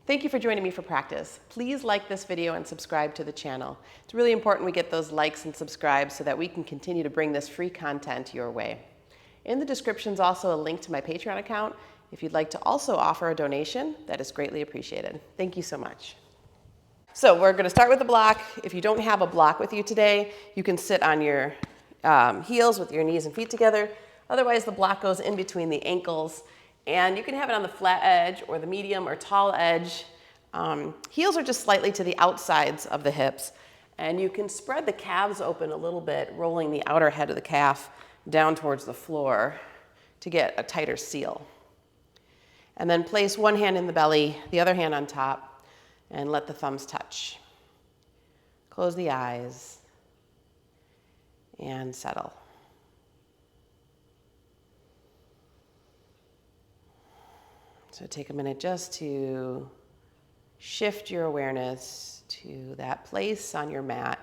Thank you for joining me for practice. Please like this video and subscribe to the channel. It's really important we get those likes and subscribes so that we can continue to bring this free content your way. In the description is also a link to my Patreon account. If you'd like to also offer a donation, that is greatly appreciated. Thank you so much. So we're going to start with the block. If you don't have a block with you today, you can sit on your heels with your knees and feet together. Otherwise, the block goes in between the ankles. And you can have it on the flat edge or the medium or tall edge. Heels are just slightly to the outsides of the hips. And you can spread the calves open a little bit, rolling the outer head of the calf down towards the floor to get a tighter seal. And then place one hand in the belly, the other hand on top, and let the thumbs touch. Close the eyes and settle. So take a minute just to shift your awareness to that place on your mat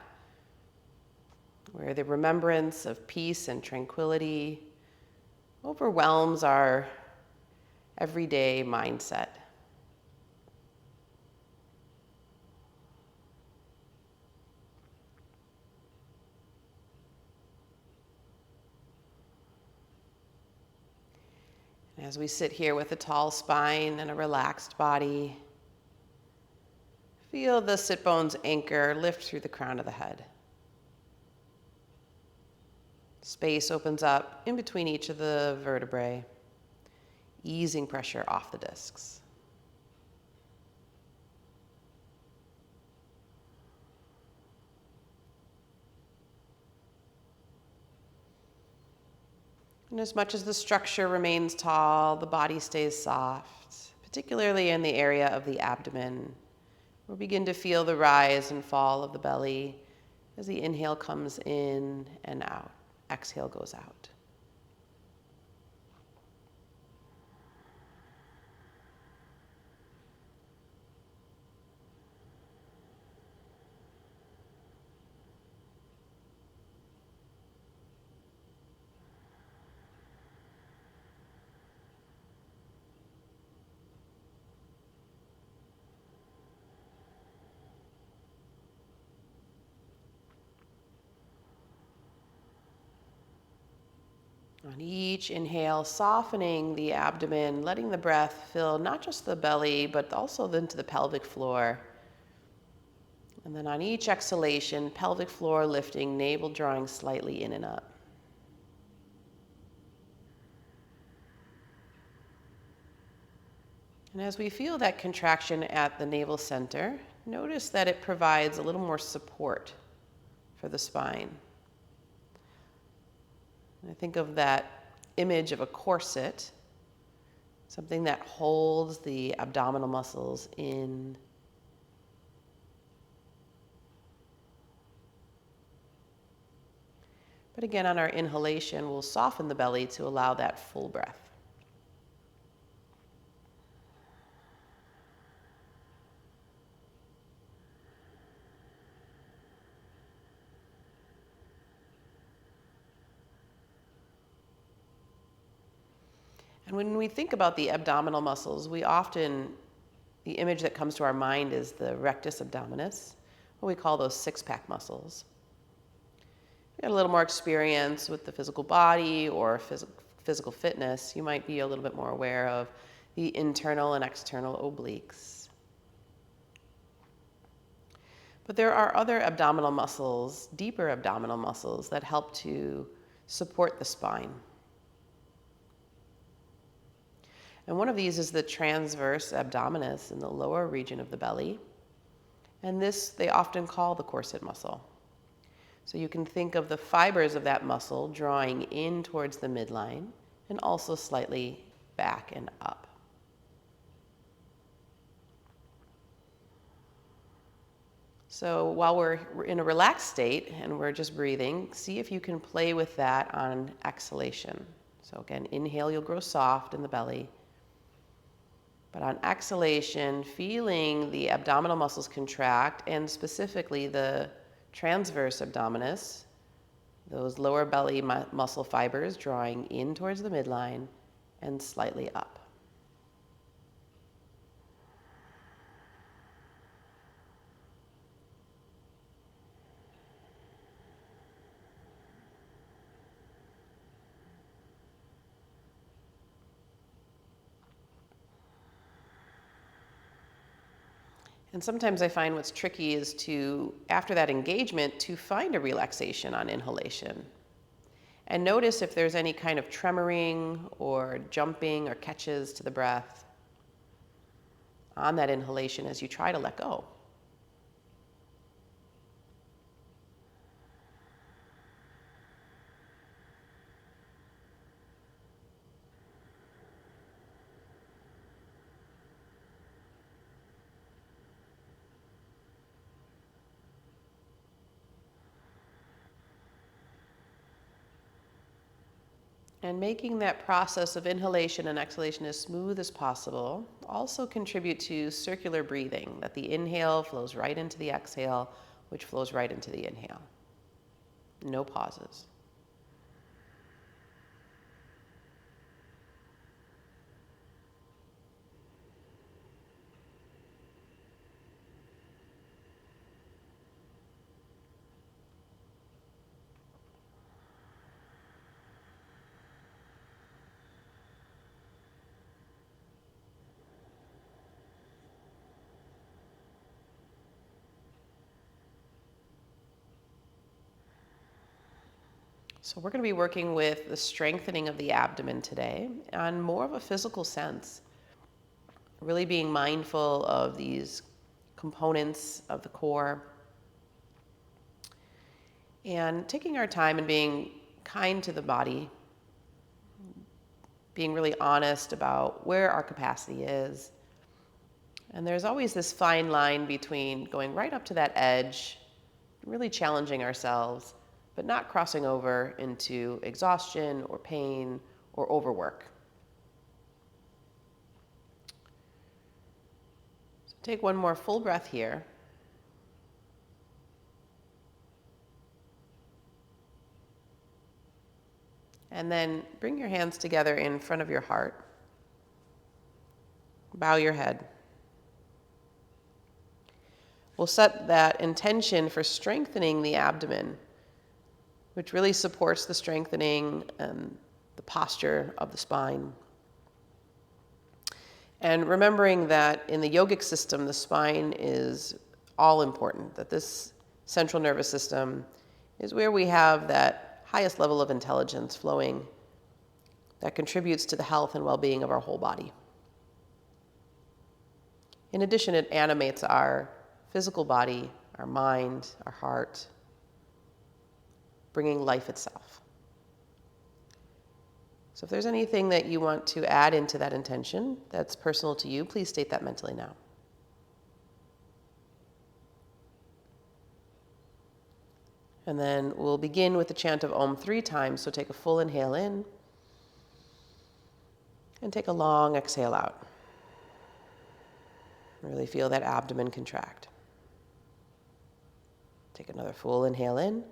where the remembrance of peace and tranquility overwhelms our everyday mindset. As we sit here with a tall spine and a relaxed body, feel the sit bones anchor lift through the crown of the head. Space opens up in between each of the vertebrae, easing pressure off the discs. And as much as the structure remains tall, the body stays soft, particularly in the area of the abdomen. We'll begin to feel the rise and fall of the belly as the inhale comes in and out, exhale goes out. On each inhale, softening the abdomen, letting the breath fill not just the belly, but also into the pelvic floor. And then on each exhalation, pelvic floor lifting, navel drawing slightly in and up. And as we feel that contraction at the navel center, notice that it provides a little more support for the spine. I think of that image of a corset, something that holds the abdominal muscles in. But again, on our inhalation, we'll soften the belly to allow that full breath. And when we think about the abdominal muscles, the image that comes to our mind is the rectus abdominis, what we call those six-pack muscles. If you got a little more experience with the physical body or physical fitness, you might be a little bit more aware of the internal and external obliques. But there are other abdominal muscles, deeper abdominal muscles, that help to support the spine. And one of these is the transverse abdominis in the lower region of the belly. And this they often call the corset muscle. So you can think of the fibers of that muscle drawing in towards the midline and also slightly back and up. So while we're in a relaxed state and we're just breathing, see if you can play with that on exhalation. So again, inhale, you'll grow soft in the belly. But on exhalation, feeling the abdominal muscles contract, and specifically the transverse abdominis, those lower belly muscle fibers drawing in towards the midline and slightly up. And sometimes I find what's tricky is to, after that engagement, to find a relaxation on inhalation. And notice if there's any kind of tremoring or jumping or catches to the breath on that inhalation as you try to let go. And making that process of inhalation and exhalation as smooth as possible also contribute to circular breathing, that the inhale flows right into the exhale, which flows right into the inhale. No pauses. So we're going to be working with the strengthening of the abdomen today on more of a physical sense. Really being mindful of these components of the core and taking our time and being kind to the body, being really honest about where our capacity is. And there's always this fine line between going right up to that edge, really challenging ourselves, but not crossing over into exhaustion or pain or overwork. So take one more full breath here. And then bring your hands together in front of your heart. Bow your head. We'll set that intention for strengthening the abdomen, which really supports the strengthening and the posture of the spine. And remembering that in the yogic system, the spine is all important, that this central nervous system is where we have that highest level of intelligence flowing that contributes to the health and well-being of our whole body. In addition, it animates our physical body, our mind, our heart, bringing life itself. So if there's anything that you want to add into that intention that's personal to you, please state that mentally now. And then we'll begin with the chant of Om 3 times. So take a full inhale in and take a long exhale out. Really feel that abdomen contract. Take another full inhale in.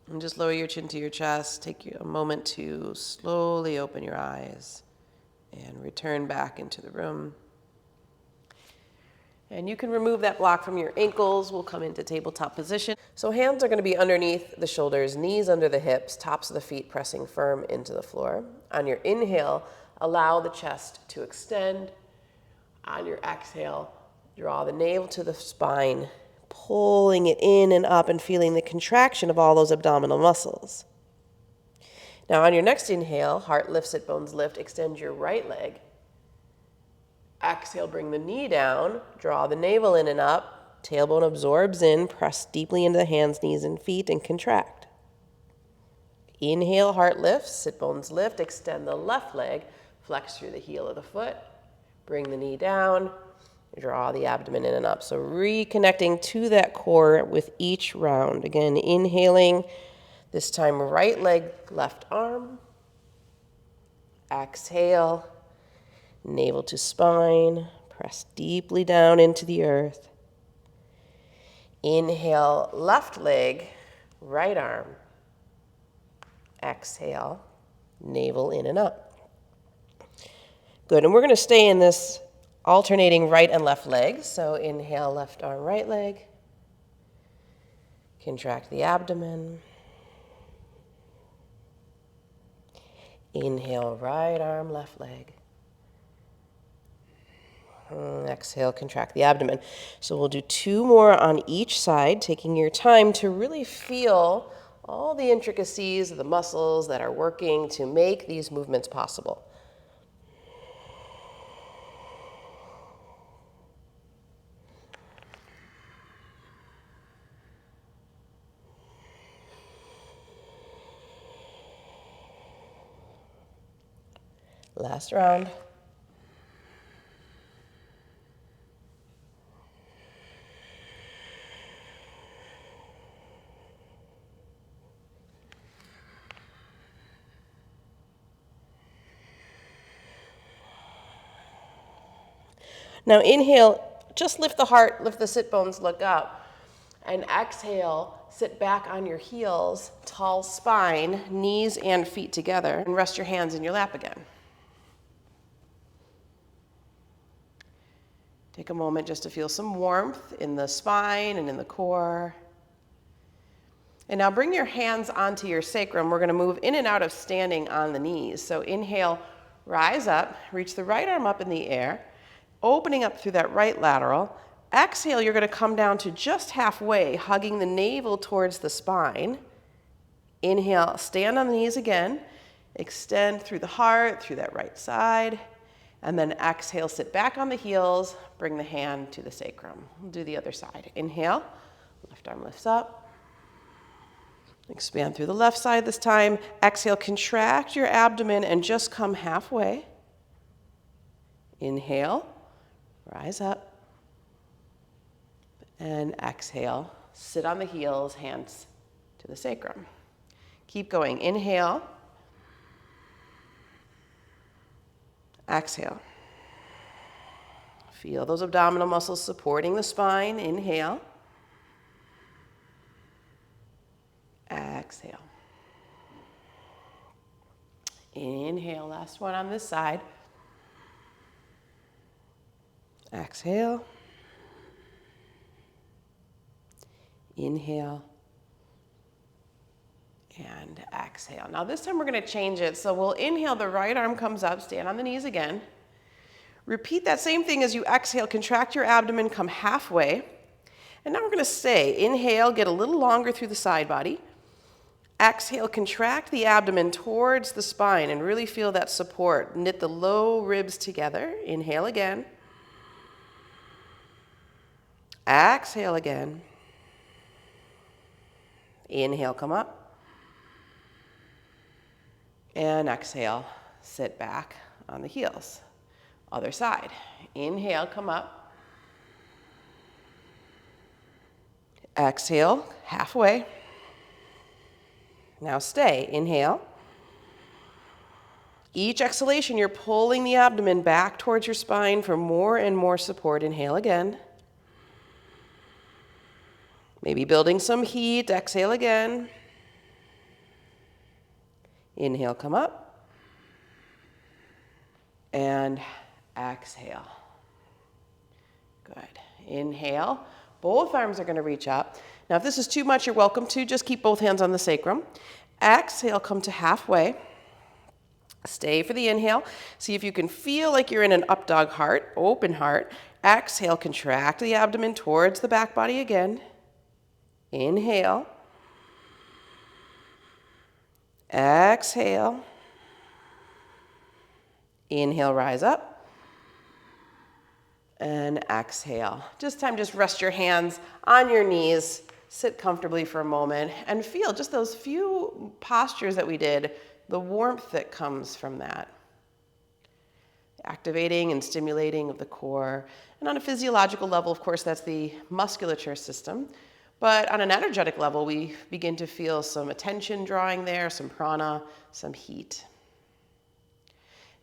And just lower your chin to your chest. Take a moment to slowly open your eyes and return back into the room. And you can remove that block from your ankles. We'll come into tabletop position. So hands are going to be underneath the shoulders, knees under the hips, tops of the feet pressing firm into the floor. On your inhale, allow the chest to extend. On your exhale, draw the navel to the spine, pulling it in and up and feeling the contraction of all those abdominal muscles. Now on your next inhale, heart lifts, sit bones lift, extend your right leg. Exhale, bring the knee down, draw the navel in and up, tailbone absorbs in, press deeply into the hands, knees, and feet, and contract. Inhale, heart lifts, sit bones lift, extend the left leg, Flex through the heel of the foot. Bring the knee down. Draw the abdomen in and up. So reconnecting to that core with each round. Again, inhaling. This time, right leg, left arm. Exhale. Navel to spine. Press deeply down into the earth. Inhale, left leg, right arm. Exhale, navel in and up. Good, and we're going to stay in this alternating right and left leg. So inhale, left arm, right leg. Contract the abdomen. Inhale, right arm, left leg. Exhale, contract the abdomen. So we'll do 2 more on each side, taking your time to really feel all the intricacies of the muscles that are working to make these movements possible. Last round. Now inhale, just lift the heart, lift the sit bones, look up. And exhale, sit back on your heels, tall spine, knees and feet together, and rest your hands in your lap again. Take a moment just to feel some warmth in the spine and in the core. And now bring your hands onto your sacrum. We're going to move in and out of standing on the knees. So inhale, rise up, reach the right arm up in the air, opening up through that right lateral. Exhale, you're going to come down to just halfway, hugging the navel towards the spine. Inhale, stand on the knees again. Extend through the heart, through that right side. And then exhale, sit back on the heels, bring the hand to the sacrum. We'll do the other side. Inhale, left arm lifts up. Expand through the left side this time. Exhale, contract your abdomen and just come halfway. Inhale, rise up. And exhale, sit on the heels, hands to the sacrum. Keep going. Inhale. Exhale. Feel those abdominal muscles supporting the spine. Inhale. Exhale. Inhale. Last one on this side. Exhale. Inhale. And exhale. Now this time we're going to change it. So we'll inhale, the right arm comes up, stand on the knees again. Repeat that same thing as you exhale, contract your abdomen, come halfway. And now we're going to stay. Inhale, get a little longer through the side body. Exhale, contract the abdomen towards the spine and really feel that support. Knit the low ribs together. Inhale again. Exhale again. Inhale, come up. And exhale, sit back on the heels. Other side. Inhale, come up. Exhale, halfway. Now stay. Inhale. Each exhalation, you're pulling the abdomen back towards your spine for more and more support. Inhale again. Maybe building some heat. Exhale again. Inhale, come up. And exhale. Good. Inhale. Both arms are going to reach up. Now, if this is too much, you're welcome to just keep both hands on the sacrum. Exhale, come to halfway. Stay for the inhale. See if you can feel like you're in an up dog heart, open heart. Exhale, contract the abdomen towards the back body again. Inhale. Exhale. Inhale, rise up. And exhale. Just rest your hands on your knees. Sit comfortably for a moment and feel just those few postures that we did, the warmth that comes from that. activating and stimulating of the core. And on a physiological level, of course, that's the musculature system. But on an energetic level, we begin to feel some attention drawing there, some prana, some heat.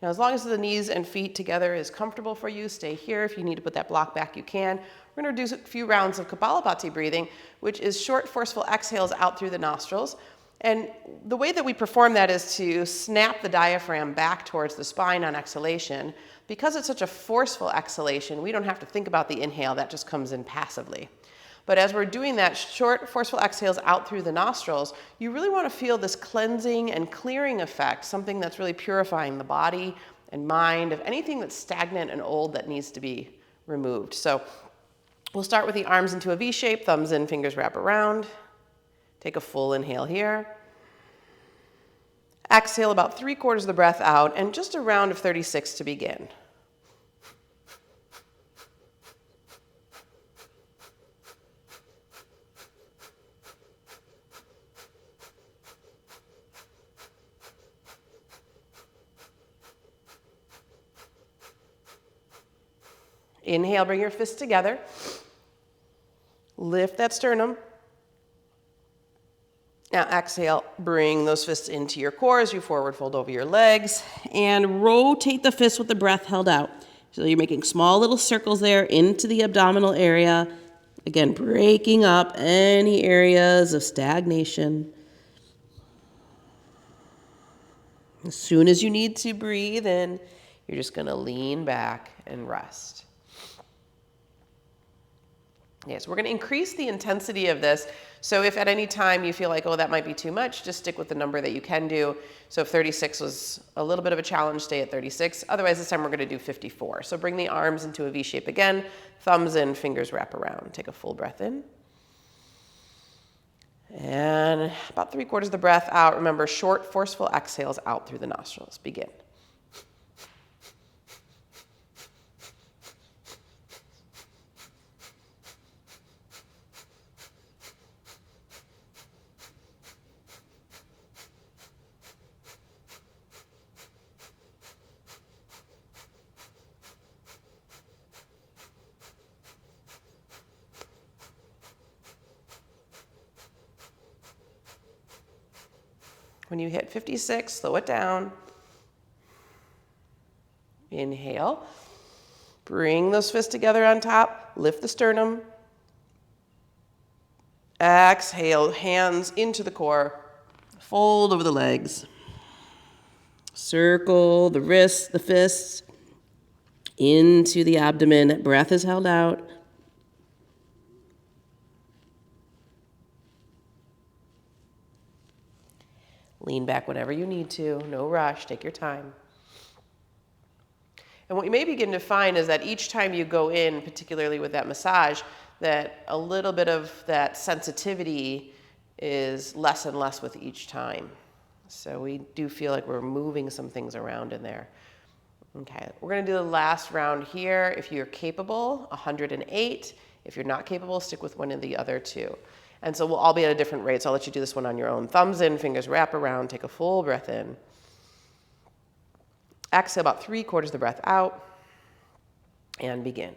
Now, as long as the knees and feet together is comfortable for you, stay here. If you need to put that block back, you can. We're going to do a few rounds of Kapalabhati breathing, which is short, forceful exhales out through the nostrils. And the way that we perform that is to snap the diaphragm back towards the spine on exhalation. Because it's such a forceful exhalation, we don't have to think about the inhale. That just comes in passively. But as we're doing that short, forceful exhales out through the nostrils, you really want to feel this cleansing and clearing effect, something that's really purifying the body and mind of anything that's stagnant and old that needs to be removed. So we'll start with the arms into a V shape, thumbs in, fingers wrap around. Take a full inhale here. Exhale about 3/4 of the breath out, and just a round of 36 to begin. Inhale, bring your fists together. Lift that sternum. Now exhale, bring those fists into your core as you forward fold over your legs and rotate the fists with the breath held out. So you're making small little circles there into the abdominal area. Again, breaking up any areas of stagnation. As soon as you need to breathe in, you're just going to lean back and rest. Yes, we're going to increase the intensity of this. So if at any time you feel like, oh, that might be too much, just stick with the number that you can do. So if 36 was a little bit of a challenge, stay at 36. Otherwise, this time we're going to do 54. So bring the arms into a V shape again. Thumbs in, fingers wrap around. Take a full breath in. And about 3/4 of the breath out. Remember, short, forceful exhales out through the nostrils. Begin. When you hit 56, slow it down. Inhale. Bring those fists together on top. Lift the sternum. Exhale, hands into the core. Fold over the legs. Circle the wrists, the fists into the abdomen. Breath is held out. Lean back whenever you need to. No rush. Take your time. And what you may begin to find is that each time you go in, particularly with that massage, that a little bit of that sensitivity is less and less with each time. So we do feel like we're moving some things around in there. Okay, we're going to do the last round here. If you're capable, 108. If you're not capable, stick with one of the other two. And so we'll all be at a different rate, so I'll let you do this one on your own. Thumbs in, fingers wrap around, take a full breath in. Exhale about 3/4 of the breath out, and begin.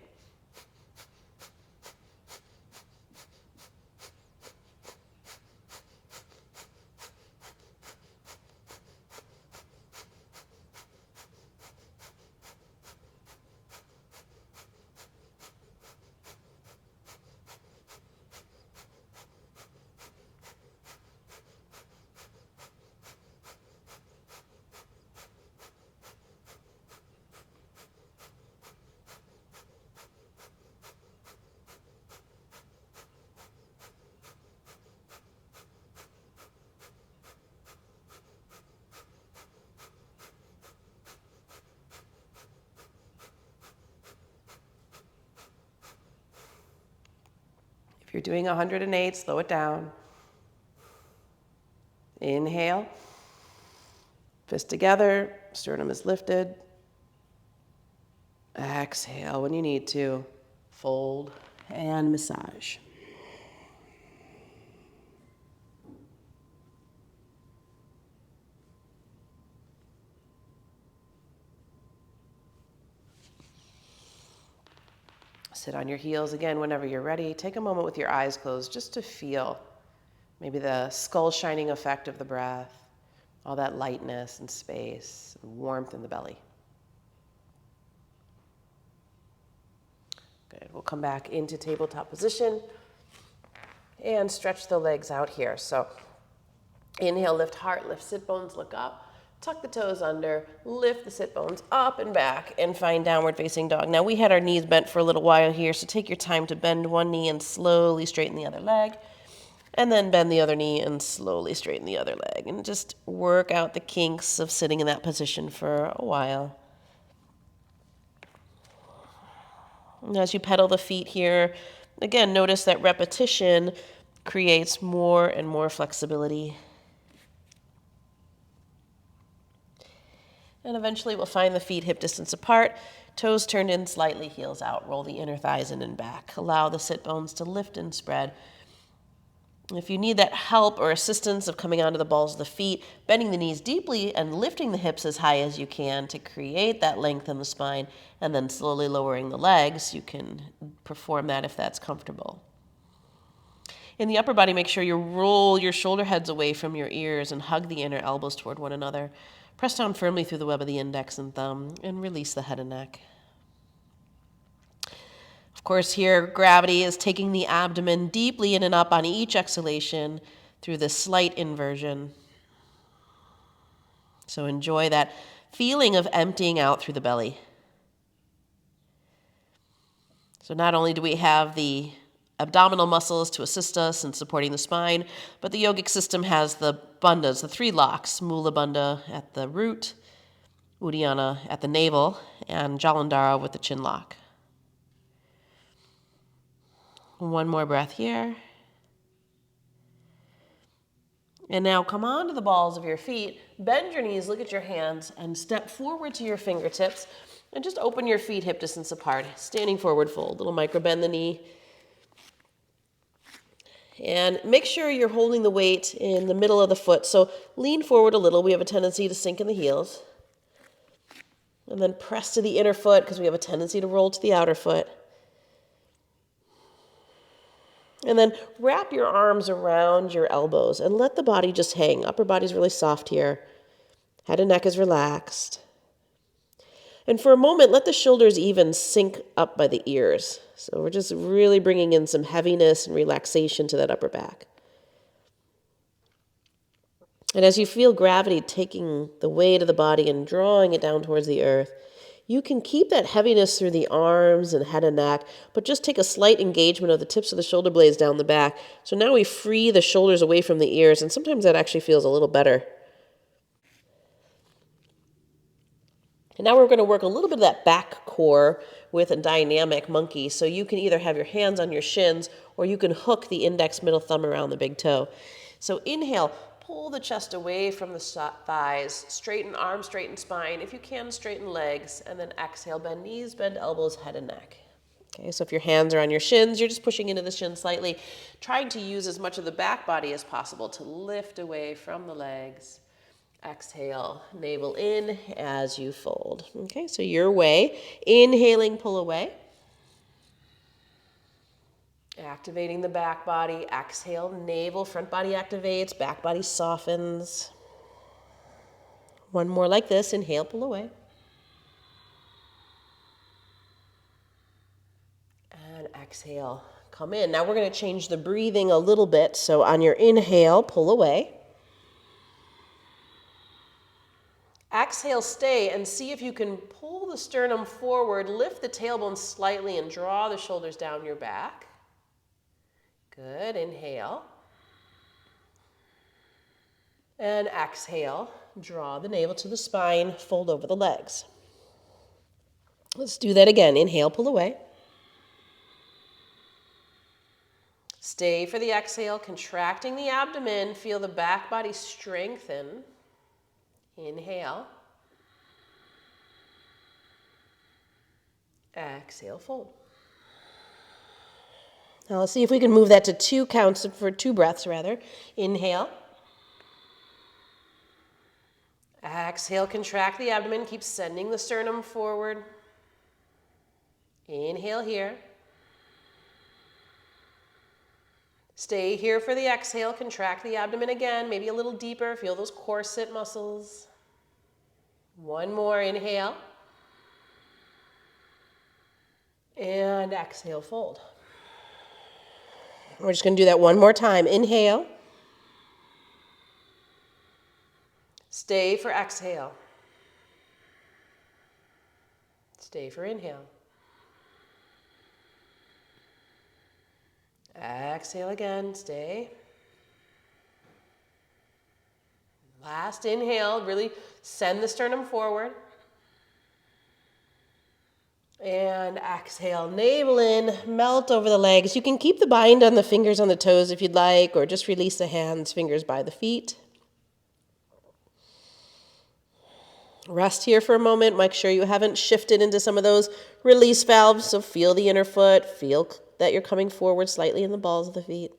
If you're doing 108, slow it down. Inhale. Fist together, sternum is lifted. Exhale when you need to. Fold and massage. Sit on your heels again whenever you're ready. Take a moment with your eyes closed just to feel maybe the skull shining effect of the breath, all that lightness and space and warmth in the belly. Good. We'll come back into tabletop position and stretch the legs out here. So inhale, lift heart, lift sit bones, look up. Tuck the toes under, lift the sit bones up and back, and find downward facing dog. Now we had our knees bent for a little while here, so take your time to bend one knee and slowly straighten the other leg. And then bend the other knee and slowly straighten the other leg. And just work out the kinks of sitting in that position for a while. And as you pedal the feet here, again, notice that repetition creates more and more flexibility. And eventually we'll find the feet hip distance apart, toes turned in slightly, heels out. Roll the inner thighs in and back. Allow the sit bones to lift and spread. If you need that help or assistance of coming onto the balls of the feet, bending the knees deeply and lifting the hips as high as you can to create that length in the spine, and then slowly lowering the legs, you can perform that if that's comfortable. In the upper body, make sure you roll your shoulder heads away from your ears and hug the inner elbows toward one another. Press down firmly through the web of the index and thumb and release the head and neck. Of course, here, gravity is taking the abdomen deeply in and up on each exhalation through this slight inversion. So enjoy that feeling of emptying out through the belly. So not only do we have the abdominal muscles to assist us in supporting the spine, but the yogic system has the bandhas, the three locks, Mula Bandha at the root, Uddiyana at the navel, and Jalandhara with the chin lock. One more breath here. And now come onto the balls of your feet, bend your knees, look at your hands, and step forward to your fingertips, and just open your feet hip distance apart. Standing forward fold, little micro bend the knee. And make sure you're holding the weight in the middle of the foot. So lean forward a little. We have a tendency to sink in the heels. And then press to the inner foot because we have a tendency to roll to the outer foot. And then wrap your arms around your elbows and let the body just hang. Upper body's really soft here. Head and neck is relaxed. And for a moment, let the shoulders even sink up by the ears. So we're just really bringing in some heaviness and relaxation to that upper back. And as you feel gravity taking the weight of the body and drawing it down towards the earth, you can keep that heaviness through the arms and head and neck, but just take a slight engagement of the tips of the shoulder blades down the back. So now we free the shoulders away from the ears, and sometimes that actually feels a little better. And now we're going to work a little bit of that back core with a dynamic monkey. So you can either have your hands on your shins, or you can hook the index middle thumb around the big toe. So inhale. Pull the chest away from the thighs, straighten arms, straighten spine. If you can, straighten legs, and then exhale, bend knees, bend elbows, head and neck. Okay, so if your hands are on your shins, you're just pushing into the shins slightly, trying to use as much of the back body as possible to lift away from the legs. Exhale, navel in as you fold. Okay, so your way, inhaling, pull away. Activating the back body, exhale, navel, front body activates, back body softens. One more like this, inhale, pull away. And exhale, come in. Now we're going to change the breathing a little bit. So on your inhale, pull away. Exhale, stay, and see if you can pull the sternum forward, lift the tailbone slightly, and draw the shoulders down your back. Good, inhale. And exhale, draw the navel to the spine, fold over the legs. Let's do that again. Inhale, pull away. Stay for the exhale, contracting the abdomen. Feel the back body strengthen. Inhale. Exhale, fold. Now let's see if we can move that to 2 counts for 2 breaths rather. Inhale. Exhale, contract the abdomen. Keep sending the sternum forward. Inhale here. Stay here for the exhale. Contract the abdomen again, maybe a little deeper. Feel those corset muscles. One more, inhale. And exhale, fold. We're just going to do that one more time. Inhale. Stay for exhale. Stay for inhale. Exhale again, stay. Last inhale, really send the sternum forward. And exhale, navel in, melt over the legs. You can keep the bind on the fingers on the toes if you'd like, or just release the hands, fingers by the feet. Rest here for a moment. Make sure you haven't shifted into some of those release valves. So feel the inner foot. Feel that you're coming forward slightly in the balls of the feet.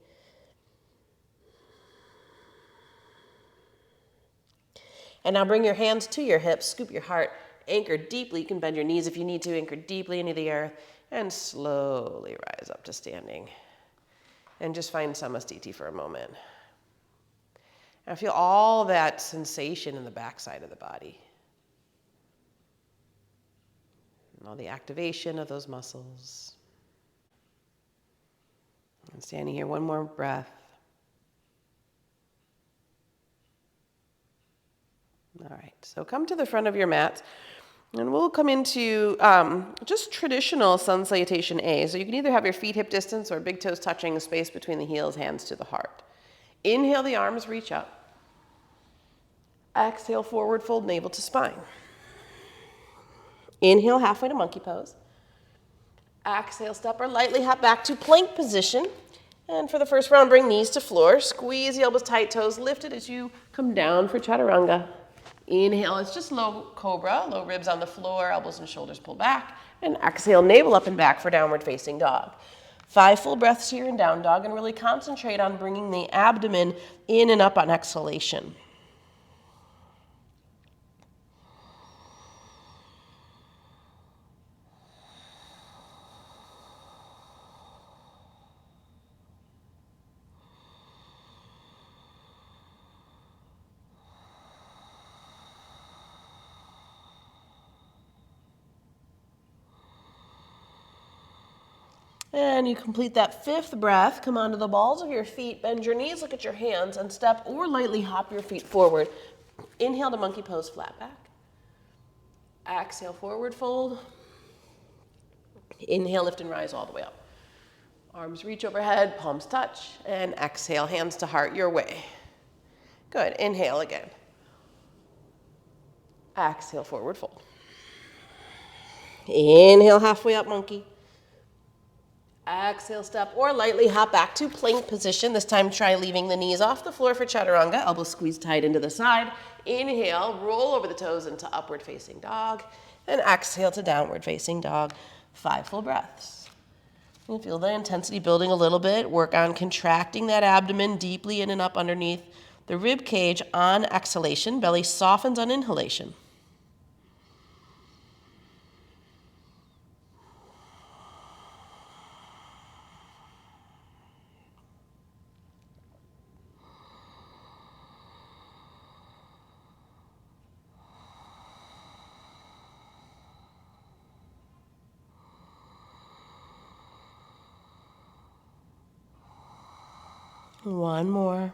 And now bring your hands to your hips. Scoop your heart. Anchor deeply. You can bend your knees if you need to. Anchor deeply into the earth. And slowly rise up to standing. And just find Samastiti for a moment. Now feel all that sensation in the backside of the body. And all the activation of those muscles. And standing here, one more breath. All right, so come to the front of your mat, and we'll come into just traditional sun salutation A. So you can either have your feet hip distance or big toes touching the space between the heels, hands to the heart. Inhale, the arms reach up. Exhale, forward fold, navel to spine. Inhale, halfway to monkey pose. Exhale, step or lightly hop back to plank position. And for the first round, bring knees to floor. Squeeze the elbows tight, toes lifted as you come down for chaturanga. Inhale, it's just low cobra, low ribs on the floor, elbows and shoulders pull back. And exhale, navel up and back for downward facing dog. 5 full breaths here in down dog, and really concentrate on bringing the abdomen in and up on exhalation. And you complete that 5th breath. Come onto the balls of your feet, bend your knees, look at your hands, and step or lightly hop your feet forward. Inhale to monkey pose, flat back. Exhale, forward fold. Inhale, lift and rise all the way up. Arms reach overhead, palms touch, and exhale, hands to heart your way. Good, inhale again. Exhale, forward fold. Inhale, halfway up, monkey. Exhale, step or lightly hop back to plank position. This time try leaving the knees off the floor for chaturanga. Elbows squeeze tight into the side. Inhale, roll over the toes into upward facing dog. And exhale to downward facing dog. 5 full breaths. You feel the intensity building a little bit. Work on contracting that abdomen deeply in and up underneath the rib cage on exhalation. Belly softens on inhalation. One more.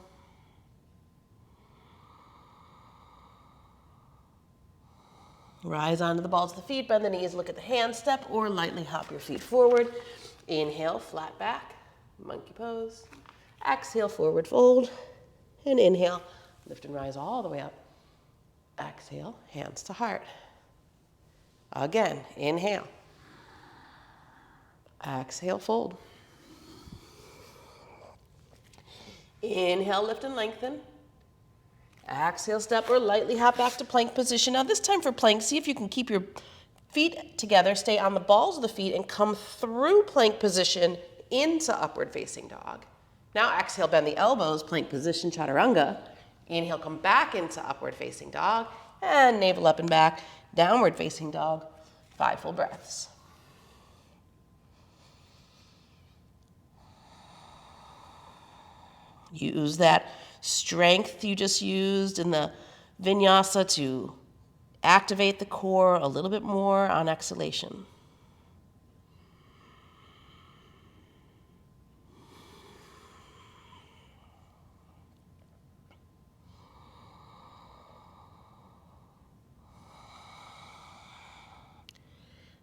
Rise onto the balls of the feet, bend the knees, look at the hands, step or lightly hop your feet forward. Inhale, flat back, monkey pose. Exhale, forward fold. And inhale, lift and rise all the way up. Exhale, hands to heart. Again, inhale. Exhale, fold. Inhale, lift and lengthen. Exhale, step or lightly hop back to plank position. Now this time for plank, see if you can keep your feet together, stay on the balls of the feet, and come through plank position into upward facing dog. Now exhale, bend the elbows, plank position, chaturanga. Inhale, come back into upward facing dog, and navel up and back, downward facing dog. 5 full breaths. Use that strength you just used in the Vinyasa to activate the core a little bit more on exhalation.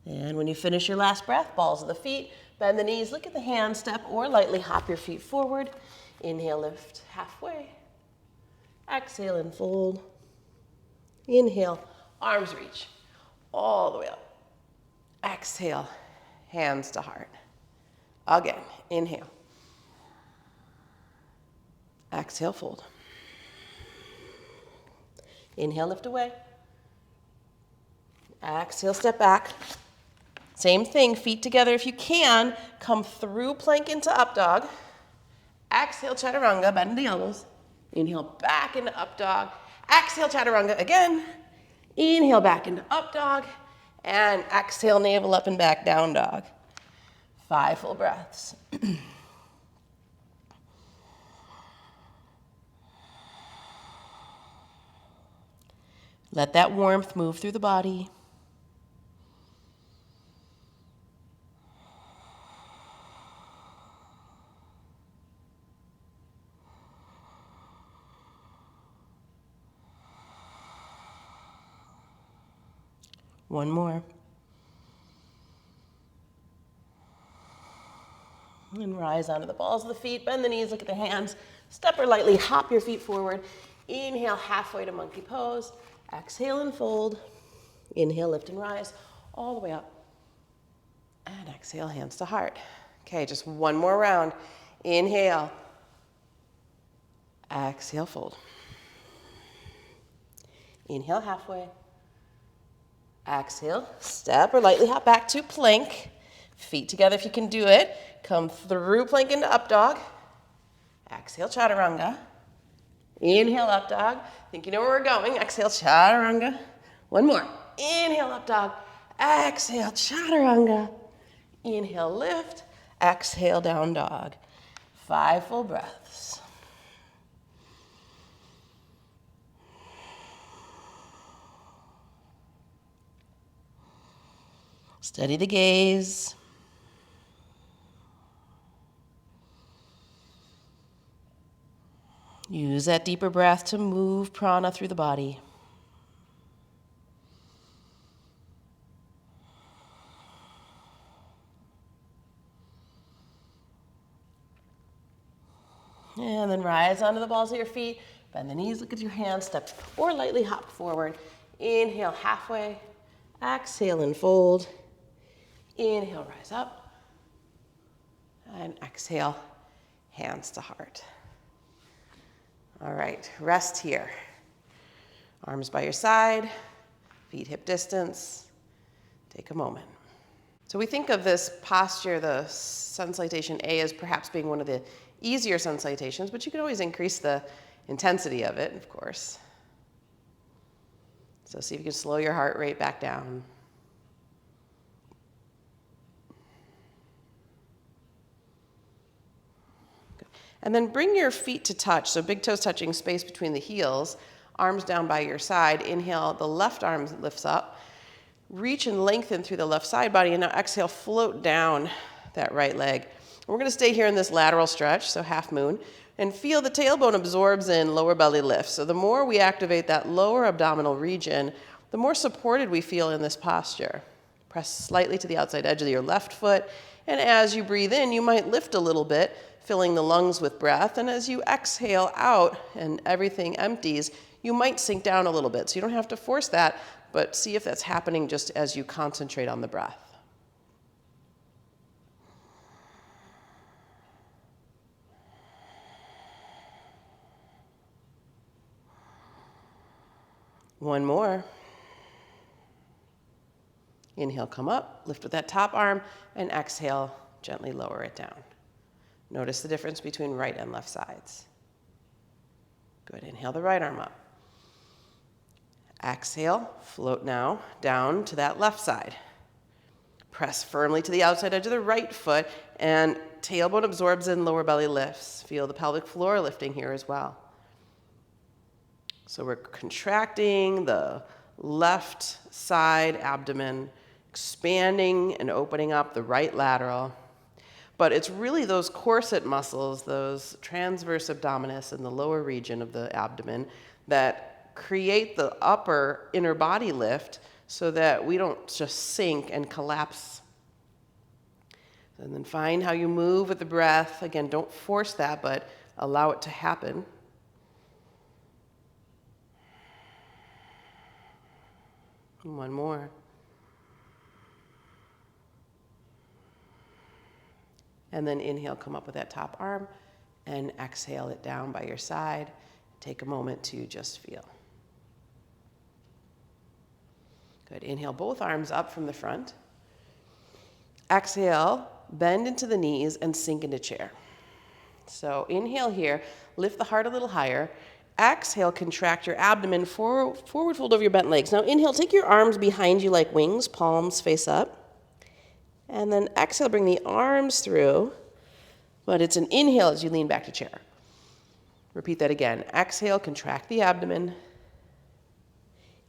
And when you finish your last breath, balls of the feet, bend the knees, look at the hand step, or lightly hop your feet forward. Inhale, lift halfway. Exhale and fold. Inhale, arms reach all the way up. Exhale, hands to heart. Again, inhale. Exhale, fold. Inhale, lift away. Exhale, step back. Same thing, feet together if you can. Come through plank into up dog. Exhale, chaturanga, bend the elbows. Inhale, back into up dog. Exhale, chaturanga again. Inhale, back into up dog. And exhale, navel up and back, down dog. 5 full breaths. Let that warmth move through the body. One more. And rise onto the balls of the feet, bend the knees, look at the hands. Step or lightly hop your feet forward. Inhale, halfway to monkey pose. Exhale and fold. Inhale, lift and rise all the way up. And exhale, hands to heart. Okay, just one more round. Inhale. Exhale, fold. Inhale, halfway. Exhale, step or lightly hop back to plank. Feet together if you can do it. Come through plank into up dog. Exhale, chaturanga. Inhale, up dog. Think you know where we're going. Exhale, chaturanga. One more. Inhale, up dog. Exhale, chaturanga. Inhale, lift. Exhale, down dog. 5 full breaths. Steady the gaze. Use that deeper breath to move prana through the body. And then rise onto the balls of your feet. Bend the knees, look at your hands, step or lightly hop forward. Inhale, halfway. Exhale and fold. Inhale, rise up. And exhale, hands to heart. All right, rest here. Arms by your side, feet hip distance. Take a moment. So we think of this posture, the sun salutation A, as perhaps being one of the easier sun salutations, but you can always increase the intensity of it, of course. So see if you can slow your heart rate back down. And then bring your feet to touch, so big toes touching, space between the heels, arms down by your side. Inhale, the left arm lifts up. Reach and lengthen through the left side body, and now exhale, float down that right leg. We're gonna stay here in this lateral stretch, so half moon, and feel the tailbone absorbs in, lower belly lifts. So the more we activate that lower abdominal region, the more supported we feel in this posture. Press slightly to the outside edge of your left foot, and as you breathe in, you might lift a little bit, filling the lungs with breath, and as you exhale out and everything empties, you might sink down a little bit. So you don't have to force that, but see if that's happening just as you concentrate on the breath. One more. Inhale, come up, lift with that top arm, and exhale, gently lower it down. Notice the difference between right and left sides. Good, inhale the right arm up. Exhale, float now down to that left side. Press firmly to the outside edge of the right foot and tailbone absorbs in, lower belly lifts. Feel the pelvic floor lifting here as well. So we're contracting the left side abdomen, expanding and opening up the right lateral. But it's really those corset muscles, those transverse abdominis in the lower region of the abdomen, that create the upper inner body lift so that we don't just sink and collapse. And then find how you move with the breath. Again, don't force that, but allow it to happen. And one more. And then inhale, come up with that top arm, and exhale it down by your side. Take a moment to just feel. Good. Inhale, both arms up from the front. Exhale, bend into the knees and sink into chair. So inhale here, lift the heart a little higher. Exhale, contract your abdomen, forward fold over your bent legs. Now inhale, take your arms behind you like wings, palms face up. And then exhale, bring the arms through, but it's an inhale as you lean back to chair. Repeat that again. Exhale, contract the abdomen.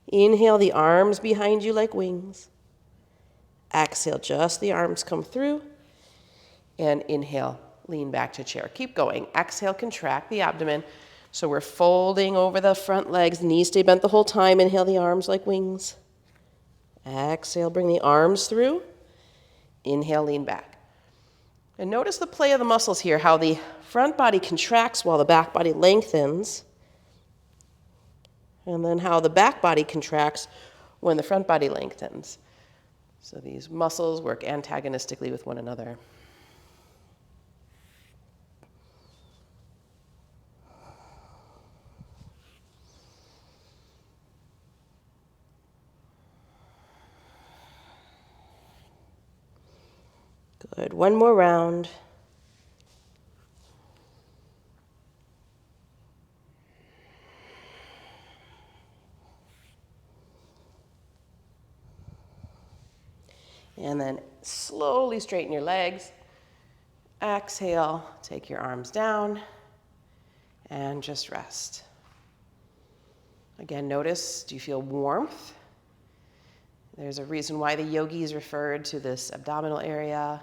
Inhale, the arms behind you like wings. Exhale, just the arms come through. And inhale, lean back to chair. Keep going. Exhale, contract the abdomen. So we're folding over the front legs. Knees stay bent the whole time. Inhale, the arms like wings. Exhale, bring the arms through. Inhale, lean back. And notice the play of the muscles here, how the front body contracts while the back body lengthens. And then how the back body contracts when the front body lengthens. So these muscles work antagonistically with one another. Good. One more round. And then slowly straighten your legs. Exhale, take your arms down, and just rest. Again, notice, do you feel warmth? There's a reason why the yogis referred to this abdominal area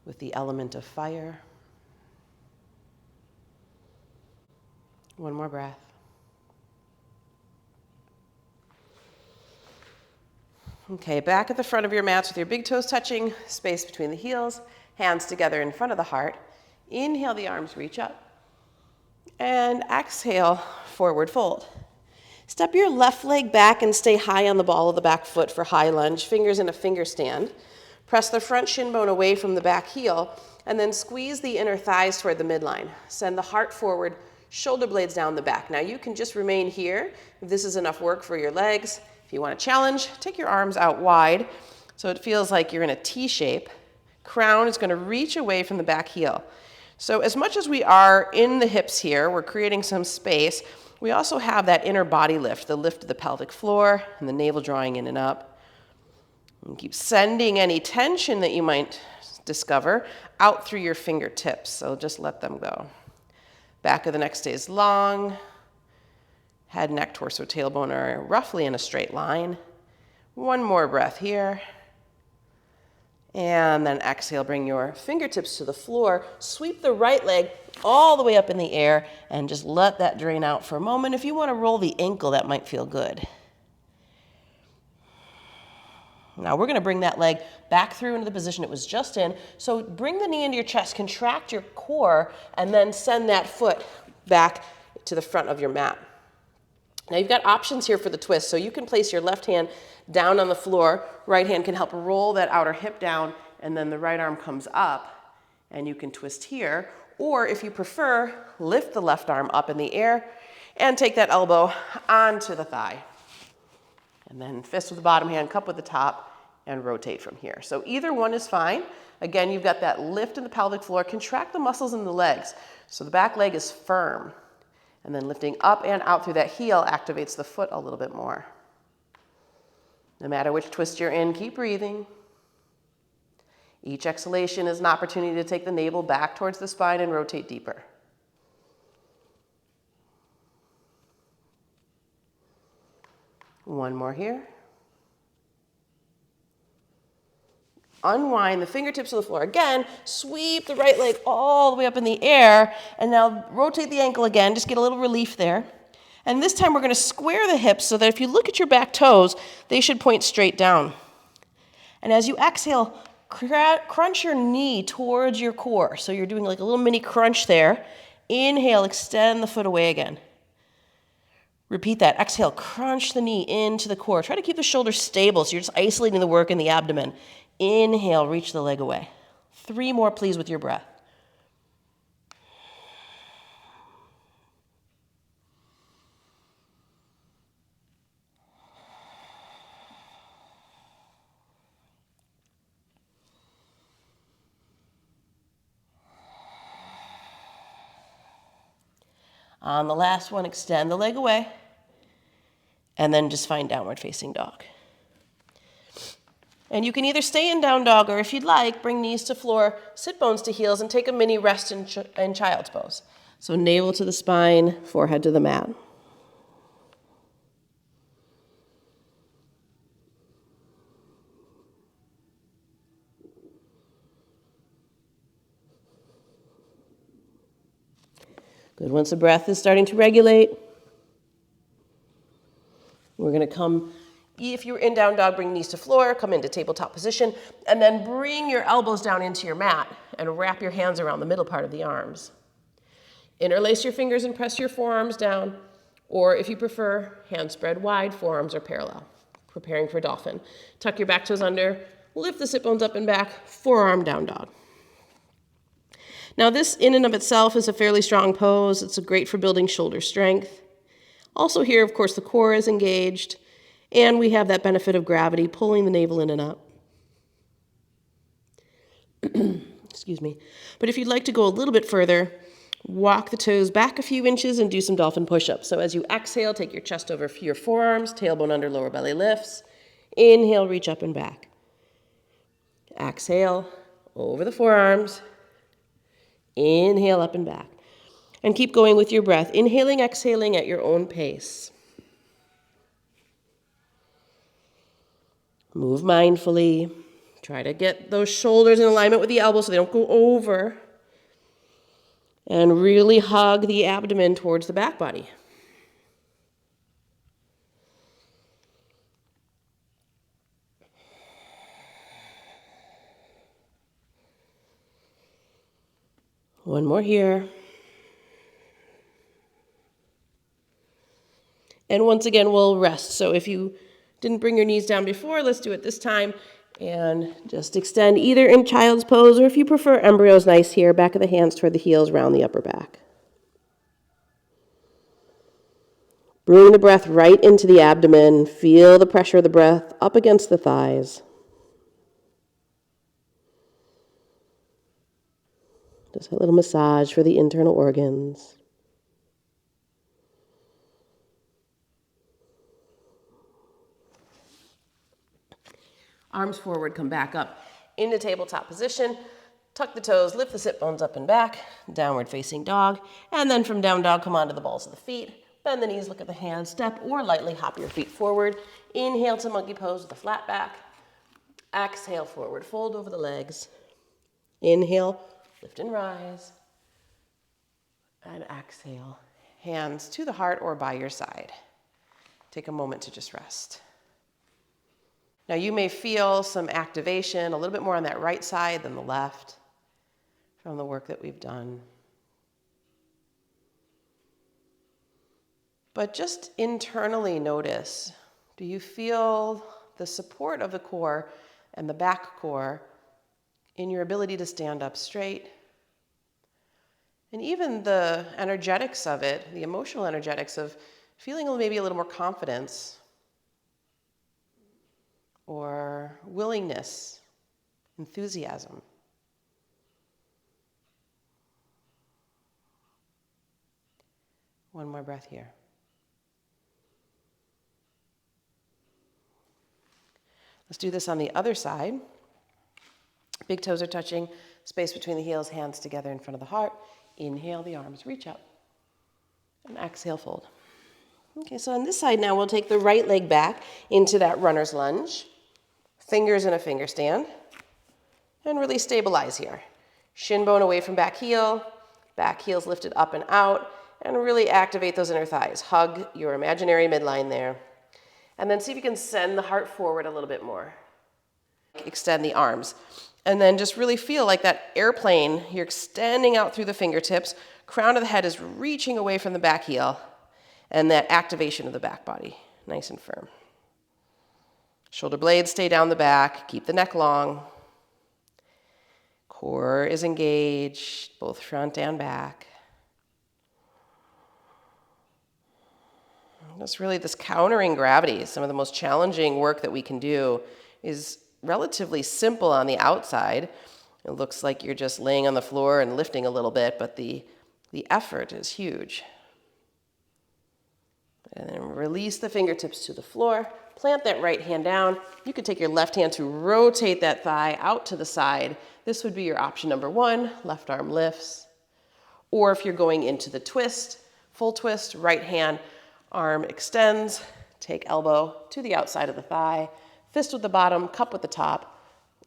with the element of fire. One more breath. Okay, back at the front of your mats with your big toes touching, space between the heels, hands together in front of the heart. Inhale, the arms reach up. And exhale, forward fold. Step your left leg back and stay high on the ball of the back foot for high lunge, fingers in a finger stand. Press the front shin bone away from the back heel, and then squeeze the inner thighs toward the midline. Send the heart forward, shoulder blades down the back. Now you can just remain here if this is enough work for your legs. If you want to challenge, take your arms out wide so it feels like you're in a T shape. Crown is going to reach away from the back heel. So as much as we are in the hips here, we're creating some space. We also have that inner body lift, the lift of the pelvic floor and the navel drawing in and up. And keep sending any tension that you might discover out through your fingertips. So just let them go. Back of the neck stays long. Head, neck, torso, tailbone are roughly in a straight line. One more breath here. And then exhale, bring your fingertips to the floor. Sweep the right leg all the way up in the air and just let that drain out for a moment. If you want to roll the ankle, that might feel good. Now we're going to bring that leg back through into the position it was just in. So bring the knee into your chest, contract your core, and then send that foot back to the front of your mat. Now you've got options here for the twist. So you can place your left hand down on the floor. Right hand can help roll that outer hip down, and then the right arm comes up, and you can twist here. Or if you prefer, lift the left arm up in the air and take that elbow onto the thigh. And then fist with the bottom hand, cup with the top, and rotate from here. So either one is fine. Again, you've got that lift in the pelvic floor. Contract the muscles in the legs so the back leg is firm. And then lifting up and out through that heel activates the foot a little bit more. No matter which twist you're in, keep breathing. Each exhalation is an opportunity to take the navel back towards the spine and rotate deeper. One more here. Unwind the fingertips to the floor. Again, sweep the right leg all the way up in the air, and now rotate the ankle again. Just get a little relief there. And this time we're going to square the hips so that if you look at your back toes, they should point straight down. And as you exhale, crunch your knee towards your core. So you're doing like a little mini crunch there. Inhale, extend the foot away again. Repeat that. Exhale, crunch the knee into the core. Try to keep the shoulders stable so you're just isolating the work in the abdomen. Inhale, reach the leg away. 3 more, please, with your breath. On the last one, extend the leg away, and then just find downward facing dog. And you can either stay in down dog, or if you'd like, bring knees to floor, sit bones to heels, and take a mini rest in child's pose. So navel to the spine, forehead to the mat. Good. Once the breath is starting to regulate, we're going to come, if you're in down dog, bring knees to floor, come into tabletop position, and then bring your elbows down into your mat and wrap your hands around the middle part of the arms. Interlace your fingers and press your forearms down, or if you prefer, hands spread wide, forearms are parallel. Preparing for dolphin. Tuck your back toes under, lift the sit bones up and back, forearm down dog. Now this in and of itself is a fairly strong pose. It's great for building shoulder strength. Also here, of course, the core is engaged, and we have that benefit of gravity pulling the navel in and up. Excuse me. But if you'd like to go a little bit further, walk the toes back a few inches and do some dolphin push-ups. So as you exhale, take your chest over your forearms, tailbone under, lower belly lifts. Inhale, reach up and back. Exhale, over the forearms. Inhale, up and back. And keep going with your breath. Inhaling, exhaling at your own pace. Move mindfully. Try to get those shoulders in alignment with the elbows so they don't go over. And really hug the abdomen towards the back body. One more here. And once again, we'll rest. So if you didn't bring your knees down before, let's do it this time. And just extend either in child's pose, or if you prefer, embryo's nice here. Back of the hands toward the heels, round the upper back. Bring the breath right into the abdomen. Feel the pressure of the breath up against the thighs. Just a little massage for the internal organs. Arms forward, come back up into tabletop position. Tuck the toes, lift the sit bones up and back, downward facing dog. And then from down dog, come onto the balls of the feet. Bend the knees, look at the hands, step or lightly hop your feet forward. Inhale to monkey pose with a flat back. Exhale, forward fold over the legs. Inhale, lift and rise. And exhale, hands to the heart or by your side. Take a moment to just rest. Now you may feel some activation, a little bit more on that right side than the left from the work that we've done. But just internally notice, do you feel the support of the core and the back core in your ability to stand up straight? And even the energetics of it, the emotional energetics of feeling maybe a little more confidence or willingness, enthusiasm. One more breath here. Let's do this on the other side. Big toes are touching, space between the heels, hands together in front of the heart. Inhale, the arms reach up. And exhale, fold. Okay, so on this side now, we'll take the right leg back into that runner's lunge. Fingers in a finger stand. And really stabilize here. Shin bone away from back heels lifted up and out, and really activate those inner thighs. Hug your imaginary midline there. And then see if you can send the heart forward a little bit more. Extend the arms. And then just really feel like that airplane, you're extending out through the fingertips, crown of the head is reaching away from the back heel, and that activation of the back body, nice and firm. Shoulder blades stay down the back, keep the neck long. Core is engaged, both front and back. That's really this countering gravity. Some of the most challenging work that we can do is relatively simple on the outside. It looks like you're just laying on the floor and lifting a little bit, but the effort is huge. And then release the fingertips to the floor. Plant that right hand down. You could take your left hand to rotate that thigh out to the side. This would be your option number one, left arm lifts. Or if you're going into the twist, full twist, right hand, arm extends, take elbow to the outside of the thigh, fist with the bottom, cup with the top,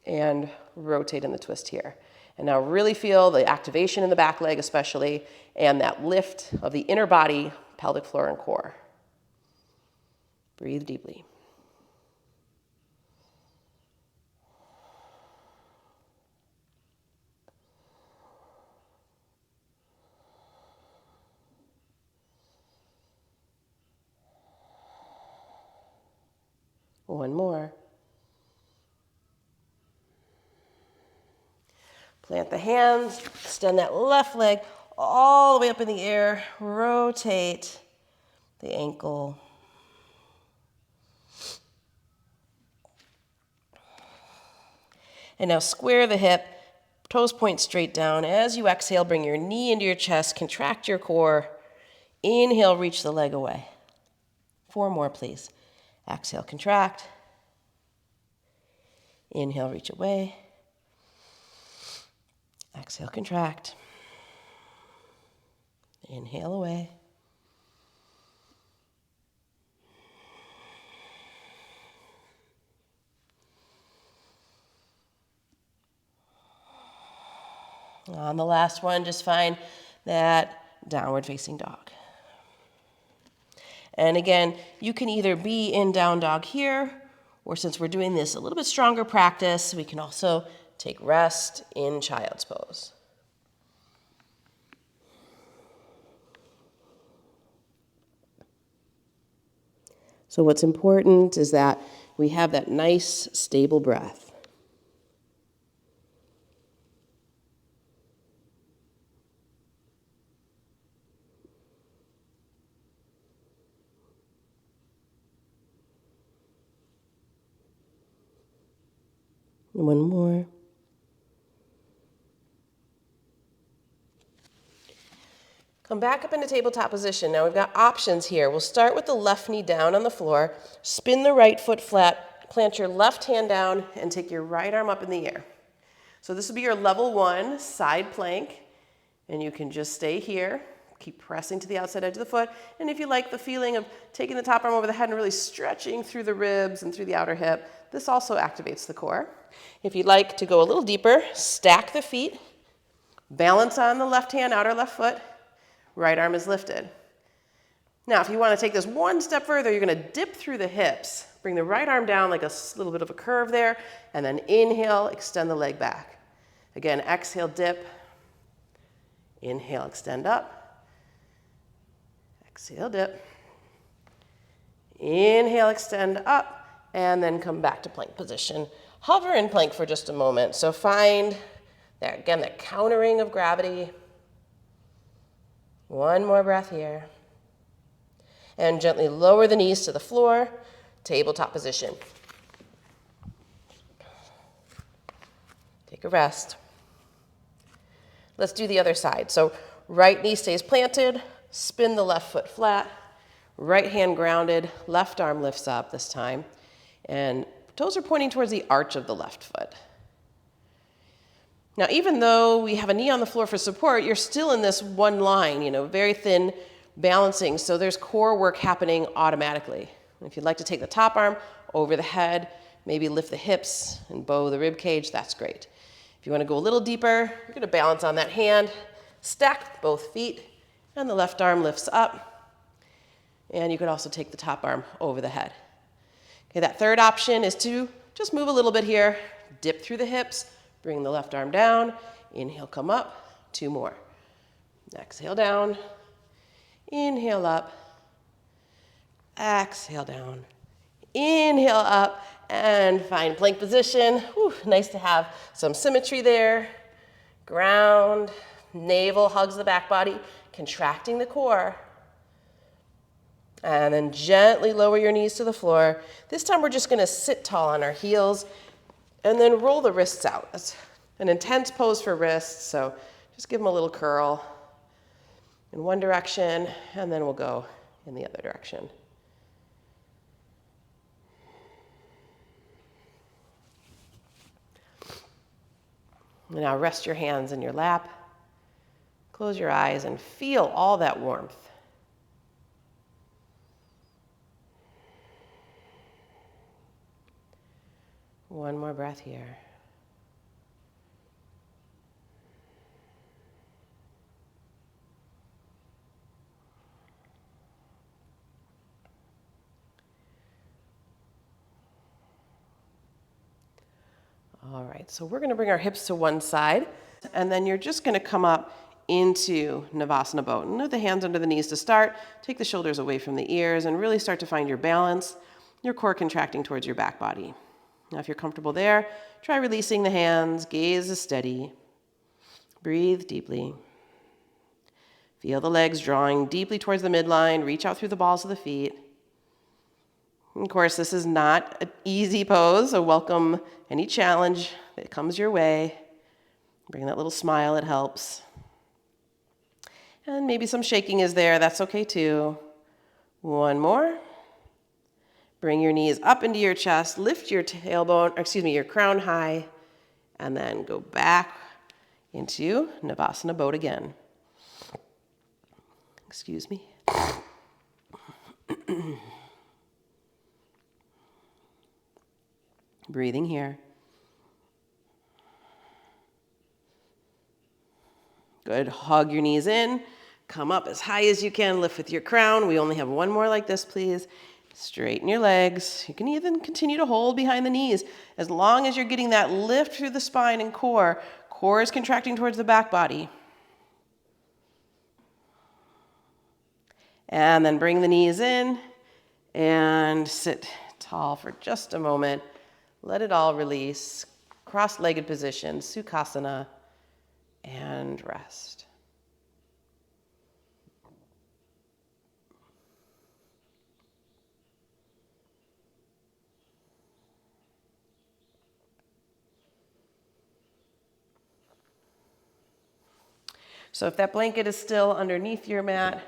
and rotate in the twist here. And now really feel the activation in the back leg especially, and that lift of the inner body, pelvic floor, and core. Breathe deeply. One more. Plant the hands, extend that left leg all the way up in the air, rotate the ankle. And now square the hip, toes point straight down. As you exhale, bring your knee into your chest, contract your core. Inhale, reach the leg away. 4 more, please. Exhale, contract. Inhale, reach away. Exhale, contract. Inhale away. On the last one, just find that downward facing dog. And again, you can either be in down dog here, or since we're doing this a little bit stronger practice, we can also take rest in child's pose. So what's important is that we have that nice, stable breath. One more. Come back up into tabletop position. Now we've got options here. We'll start with the left knee down on the floor, spin the right foot flat, plant your left hand down, and take your right arm up in the air. So this will be your level 1 side plank, and you can just stay here. Keep pressing to the outside edge of the foot, and if you like the feeling of taking the top arm over the head and really stretching through the ribs and through the outer hip, this also activates the core. If you'd like to go a little deeper, stack the feet, balance on the left hand, outer left foot, right arm is lifted. Now, if you want to take this one step further, you're going to dip through the hips. Bring the right arm down like a little bit of a curve there, and then inhale, extend the leg back. Again, exhale, dip. Inhale, extend up. Exhale, dip. Inhale, extend up, and then come back to plank position. Hover in plank for just a moment. So find that, again, that countering of gravity. One more breath here. And gently lower the knees to the floor, tabletop position. Take a rest. Let's do the other side. So right knee stays planted, spin the left foot flat, right hand grounded, left arm lifts up this time, and toes are pointing towards the arch of the left foot. Now, even though we have a knee on the floor for support, you're still in this one line, very thin balancing, so there's core work happening automatically. If you'd like to take the top arm over the head, maybe lift the hips and bow the rib cage, that's great. If you want to go a little deeper, you're going to balance on that hand, stack both feet, and the left arm lifts up. And you could also take the top arm over the head. Okay, that third option is to just move a little bit here, dip through the hips, bring the left arm down, inhale, come up, 2 more. Exhale down, inhale up, exhale down, inhale up, and find plank position. Whew, nice to have some symmetry there. Ground, navel hugs the back body, contracting the core. And then gently lower your knees to the floor. This time we're just gonna sit tall on our heels and then roll the wrists out. That's an intense pose for wrists, so just give them a little curl in one direction, and then we'll go in the other direction. Now rest your hands in your lap, close your eyes, and feel all that warmth. One more breath here. All right, so we're going to bring our hips to one side, and then you're just going to come up into Navasana boat. And with the hands under the knees to start, take the shoulders away from the ears and really start to find your balance, your core contracting towards your back body. Now, if you're comfortable there, try releasing the hands, gaze is steady. Breathe deeply. Feel the legs drawing deeply towards the midline, reach out through the balls of the feet. Of course, this is not an easy pose, so welcome any challenge that comes your way. Bring that little smile, it helps. And maybe some shaking is there, that's okay too. One more. Bring your knees up into your chest, lift your your crown high, and then go back into Navasana boat again. Excuse me. Breathing here. Good, hug your knees in, come up as high as you can, lift with your crown. We only have one more like this, please. Straighten your legs. You can even continue to hold behind the knees as long as you're getting that lift through the spine and core. Core is contracting towards the back body. And then bring the knees in and sit tall for just a moment. Let it all release. Cross-legged position, Sukhasana, and rest. So if that blanket is still underneath your mat,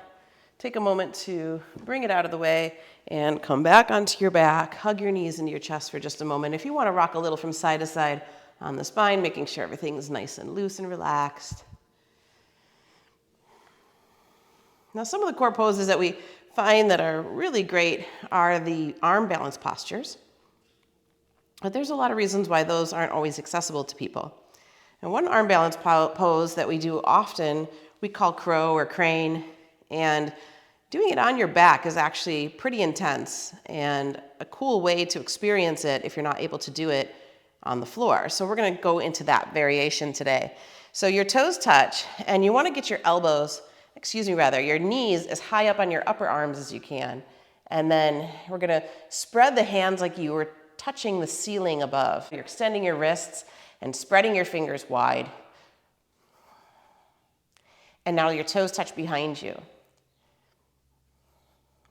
take a moment to bring it out of the way and come back onto your back. Hug your knees into your chest for just a moment. If you want to rock a little from side to side on the spine, making sure everything's nice and loose and relaxed. Now, some of the core poses that we find that are really great are the arm balance postures. But there's a lot of reasons why those aren't always accessible to people. And one arm balance pose that we do often, we call crow or crane. And doing it on your back is actually pretty intense and a cool way to experience it if you're not able to do it on the floor. So we're going to go into that variation today. So your toes touch, and you want to get your your knees as high up on your upper arms as you can. And then we're going to spread the hands like you were touching the ceiling above. You're extending your wrists and spreading your fingers wide. And now your toes touch behind you.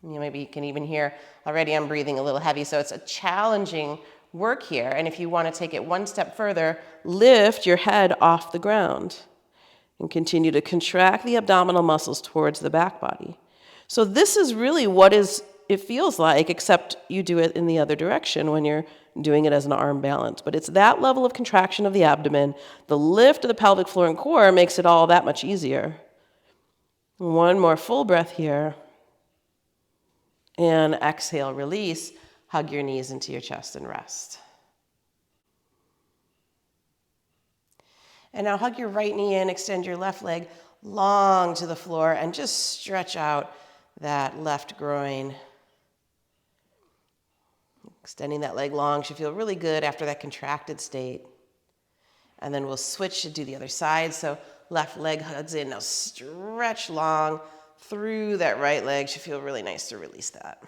Maybe you can even hear already I'm breathing a little heavy, so it's a challenging work here. And if you want to take it one step further, lift your head off the ground and continue to contract the abdominal muscles towards the back body. So this is really what is it feels like, except you do it in the other direction when you're doing it as an arm balance. But it's that level of contraction of the abdomen. The lift of the pelvic floor and core makes it all that much easier. One more full breath here. And exhale, release. Hug your knees into your chest and rest. And now hug your right knee in, extend your left leg long to the floor, and just stretch out that left groin. Extending that leg long should feel really good after that contracted state. And then we'll switch to do the other side. So left leg hugs in. Now stretch long through that right leg. Should feel really nice to release that.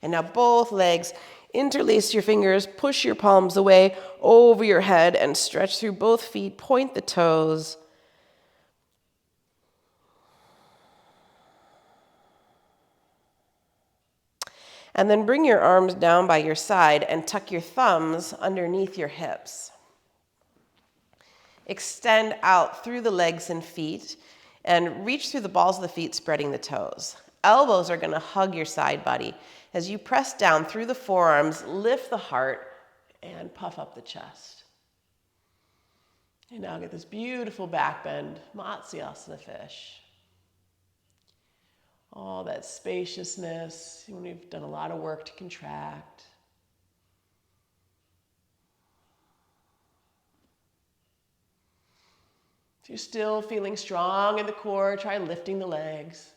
And now both legs, interlace your fingers, push your palms away over your head, and stretch through both feet. Point the toes. And then bring your arms down by your side and tuck your thumbs underneath your hips. Extend out through the legs and feet and reach through the balls of the feet, spreading the toes. Elbows are going to hug your side body. As you press down through the forearms, lift the heart and puff up the chest. And now get this beautiful back bend, Matsyasana fish. All that spaciousness when we've done a lot of work to contract. If you're still feeling strong in the core, try lifting the legs.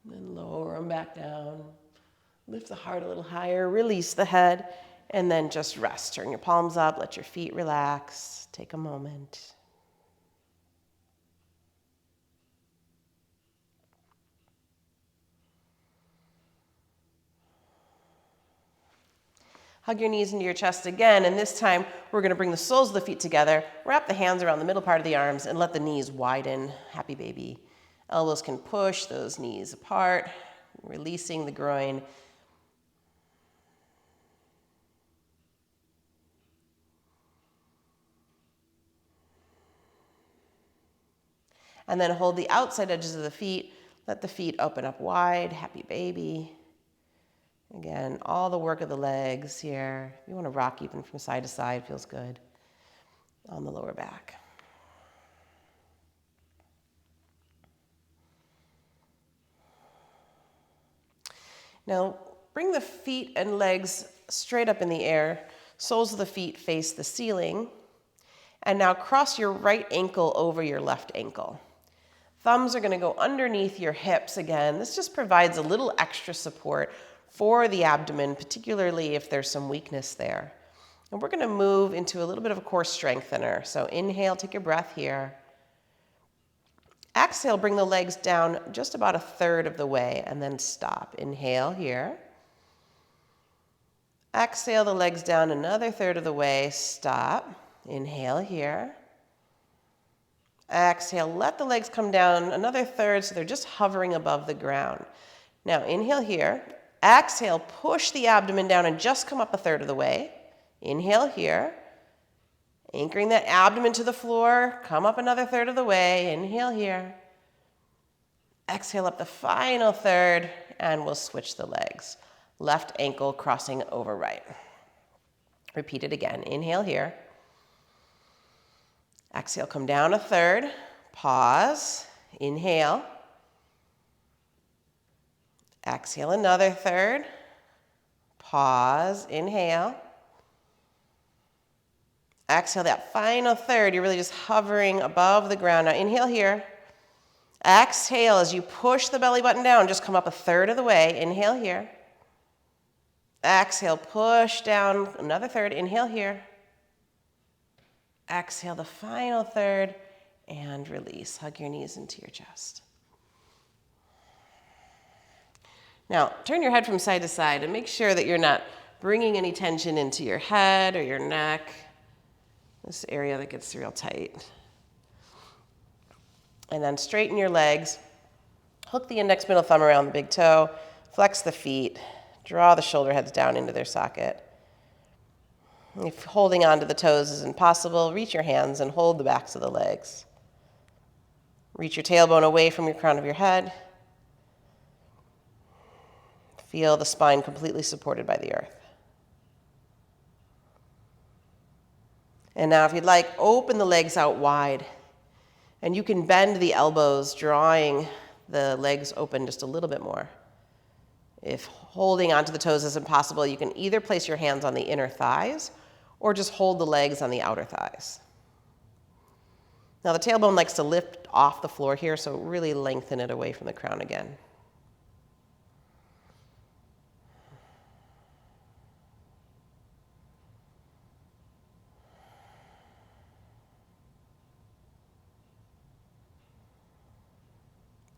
And then lower them back down. Lift the heart a little higher, release the head, and then just rest. Turn your palms up, let your feet relax. Take a moment. Hug your knees into your chest again, and this time we're going to bring the soles of the feet together, wrap the hands around the middle part of the arms, and let the knees widen. Happy baby. Elbows can push those knees apart, releasing the groin. And then hold the outside edges of the feet. Let the feet open up wide. Happy baby. Again, all the work of the legs here. You want to rock even from side to side, feels good on the lower back. Now, bring the feet and legs straight up in the air. Soles of the feet face the ceiling. And now cross your right ankle over your left ankle. Thumbs are going to go underneath your hips again. This just provides a little extra support for the abdomen, particularly if there's some weakness there. And we're going to move into a little bit of a core strengthener. So inhale, take your breath here. Exhale, bring the legs down just about a third of the way and then stop. Inhale here. Exhale the legs down another third of the way, stop. Inhale here. Exhale, let the legs come down another third so they're just hovering above the ground. Now inhale here. Exhale, push the abdomen down and just come up a third of the way. Inhale here. Anchoring that abdomen to the floor, come up another third of the way. Inhale here. Exhale up the final third, and we'll switch the legs. Left ankle crossing over right. Repeat it again. Inhale here. Exhale, come down a third. Pause. Inhale. Exhale another third. Pause. Inhale. Exhale that final third. You're really just hovering above the ground. Now inhale here. Exhale as you push the belly button down. Just come up a third of the way. Inhale here. Exhale, push down another third. Inhale here. Exhale the final third and release. Hug your knees into your chest. Now, turn your head from side to side and make sure that you're not bringing any tension into your head or your neck. This area that gets real tight. And then straighten your legs. Hook the index middle thumb around the big toe. Flex the feet. Draw the shoulder heads down into their socket. If holding onto the toes is impossible, reach your hands and hold the backs of the legs. Reach your tailbone away from your crown of your head. Feel the spine completely supported by the earth. And now if you'd like, open the legs out wide. And you can bend the elbows, drawing the legs open just a little bit more. If holding onto the toes is impossible, you can either place your hands on the inner thighs or just hold the legs on the outer thighs. Now the tailbone likes to lift off the floor here, so really lengthen it away from the crown again.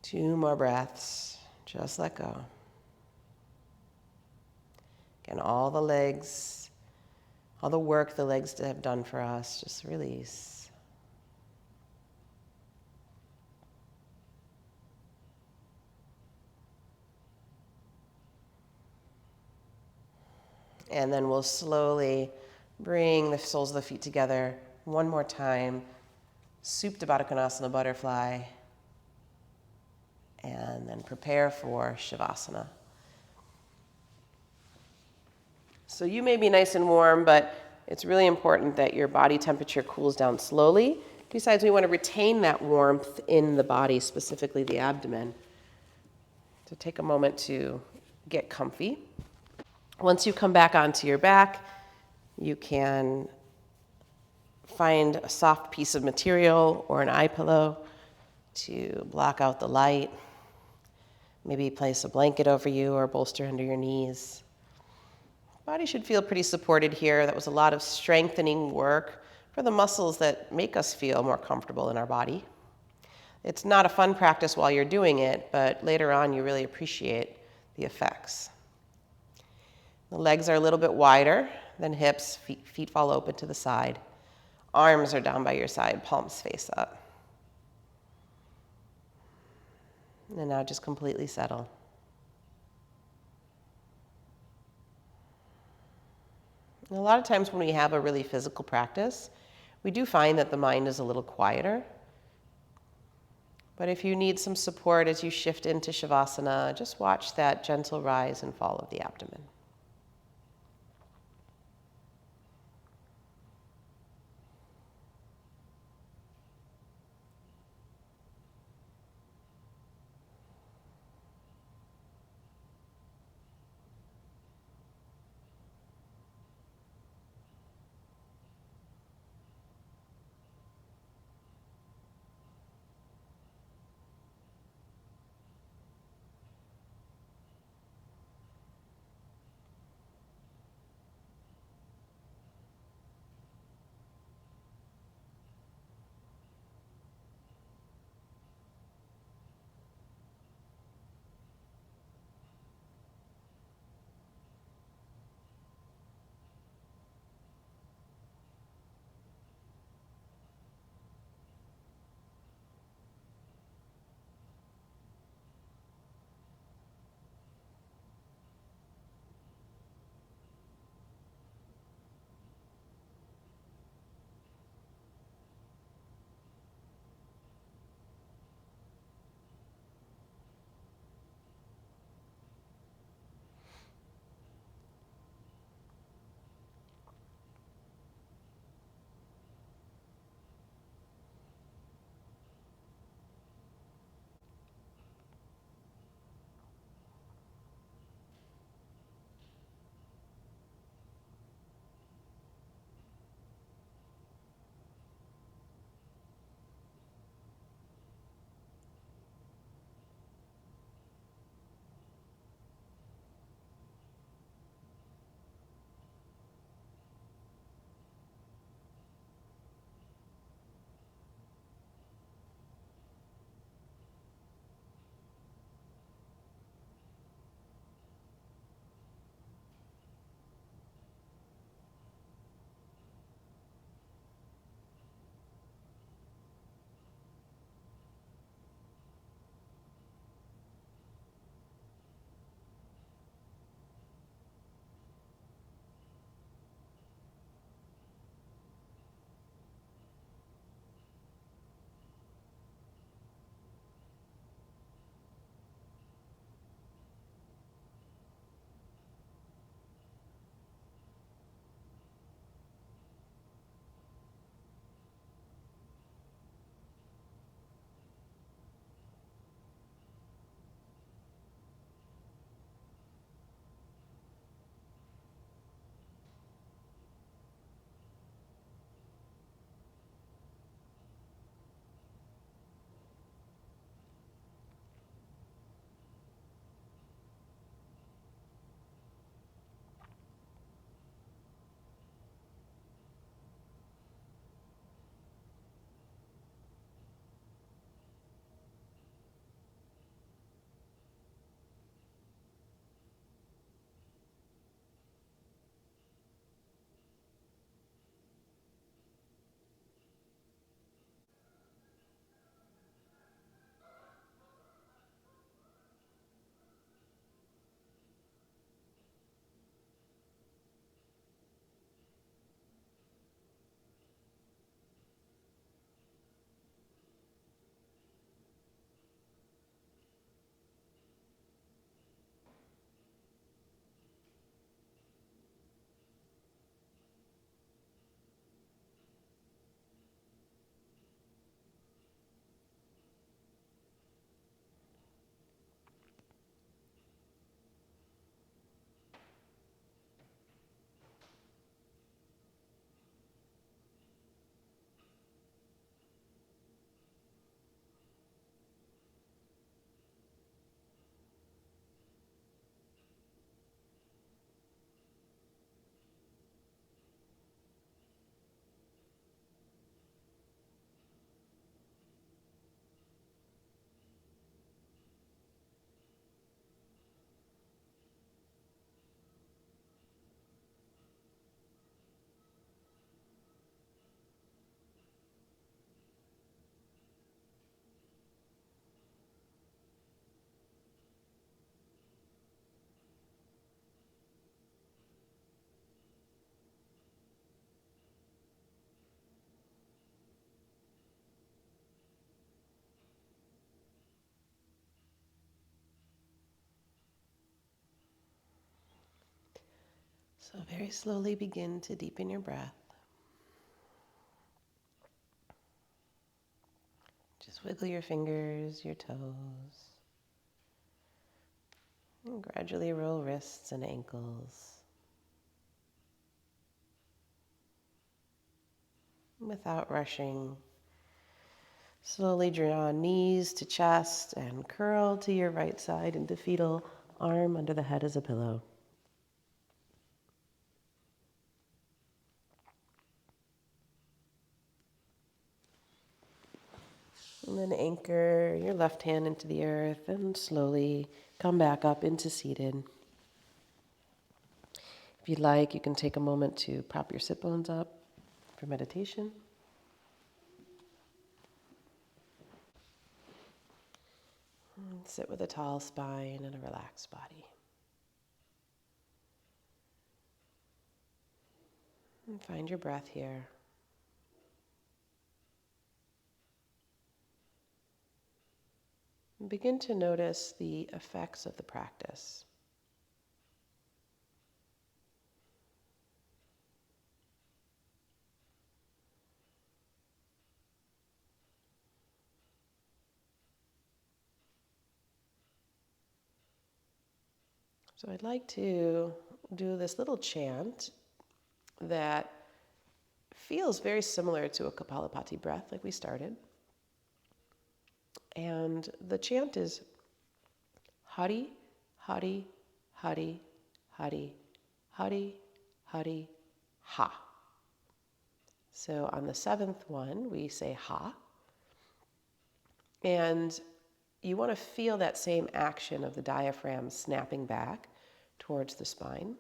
Two more breaths. Just let go. Again, all the legs, all the work the legs have done for us, just release. And then we'll slowly bring the soles of the feet together one more time. Supta Baddha Konasana, butterfly. And then prepare for Shavasana. So you may be nice and warm, but it's really important that your body temperature cools down slowly. Besides, we want to retain that warmth in the body, specifically the abdomen. So take a moment to get comfy. Once you come back onto your back, you can find a soft piece of material or an eye pillow to block out the light. Maybe place a blanket over you or a bolster under your knees. Body should feel pretty supported here. That was a lot of strengthening work for the muscles that make us feel more comfortable in our body. It's not a fun practice while you're doing it, but later on you really appreciate the effects. The legs are a little bit wider than hips. Feet fall open to the side. Arms are down by your side, palms face up. And now just completely settle. And a lot of times when we have a really physical practice, we do find that the mind is a little quieter. But if you need some support as you shift into Shavasana, just watch that gentle rise and fall of the abdomen. So very slowly begin to deepen your breath. Just wiggle your fingers, your toes, and gradually roll wrists and ankles without rushing. Slowly draw knees to chest and curl to your right side into fetal, arm under the head as a pillow. And then anchor your left hand into the earth and slowly come back up into seated. If you'd like, you can take a moment to prop your sit bones up for meditation. And sit with a tall spine and a relaxed body. And find your breath here. And begin to notice the effects of the practice. So I'd like to do this little chant that feels very similar to a Kapalabhati breath like we started. And the chant is Hari, Hari, Hari, Hari, Hari, Hari, Ha. So on the seventh one, we say Ha. And you want to feel that same action of the diaphragm snapping back towards the spine.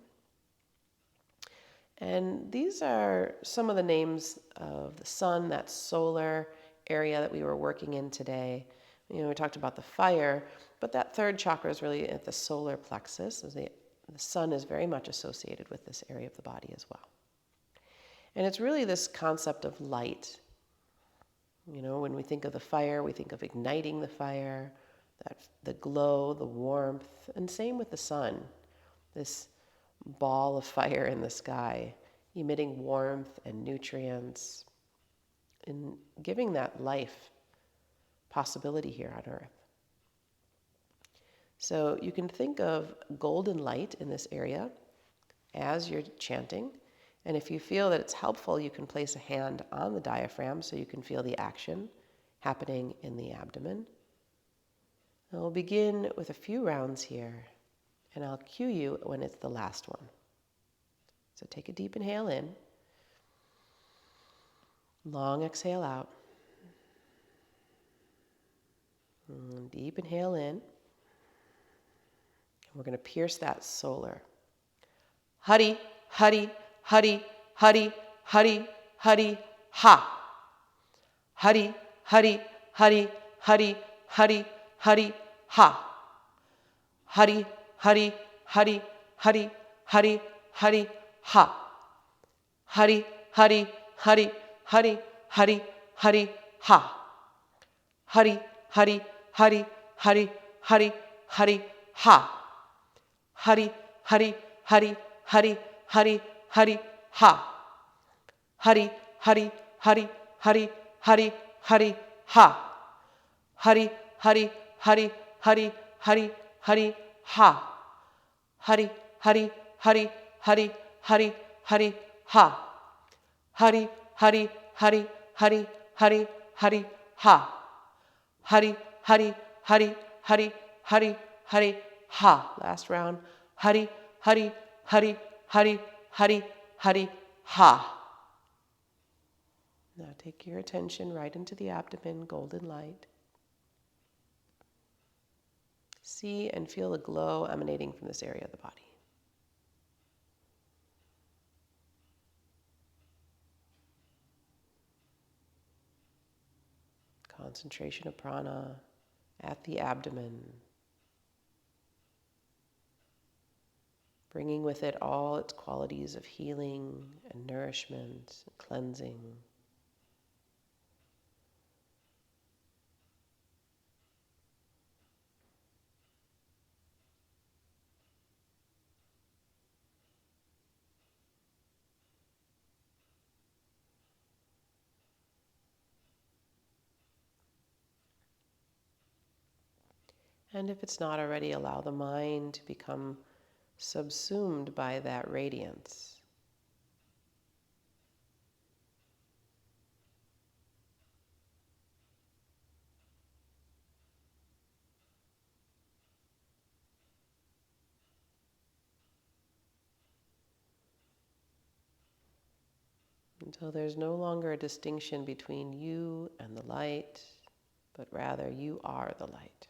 And these are some of the names of the sun, that solar area that we were working in today. You know, we talked about the fire, but that third chakra is really at the solar plexus. The sun is very much associated with this area of the body as well. And it's really this concept of light. You know, when we think of the fire, we think of igniting the fire, the glow, the warmth, and same with the sun. This ball of fire in the sky, emitting warmth and nutrients, and giving that life possibility here on Earth. So you can think of golden light in this area as you're chanting. And if you feel that it's helpful, you can place a hand on the diaphragm so you can feel the action happening in the abdomen. And we'll begin with a few rounds here, and I'll cue you when it's the last one. So take a deep inhale in, long exhale out. And deep inhale in. And we're going to pierce that solar. Hari, Hari, Hari, Hari, Hari, Hari, Ha. Hari, Hari, Hari, Hari, Hari, Hari, Ha. Hari, Hari, Hari, Hari, Hari, Hari, Ha. Hari, Hari, Hari, Hari, Hari, Hari, Ha. Hari, Hari, Hari, Hari, Hari, Hari, Ha. Hari, Hari, Hari, Hari, Hari, Hari, Ha. Hari, Hari, Hari, Hari, Hari, Hari, Ha. Hari, Hari, Hari, Hari, Hari, Hari, Ha. Hari, Hari, Hari, Hari, Hari, Hari, Ha. Hari, Hari, Hari, Hari, Hari, Hari, Ha. Hari, Hari, Hari, Hari, Hari, Hari, Ha. Last round. Hari, Hari, Hari, Hari, Hari, Hari, Ha. Now take your attention right into the abdomen, golden light. See and feel the glow emanating from this area of the body. Concentration of prana at the abdomen, bringing with it all its qualities of healing and nourishment, and cleansing. And if it's not already, allow the mind to become subsumed by that radiance. Until there's no longer a distinction between you and the light, but rather you are the light.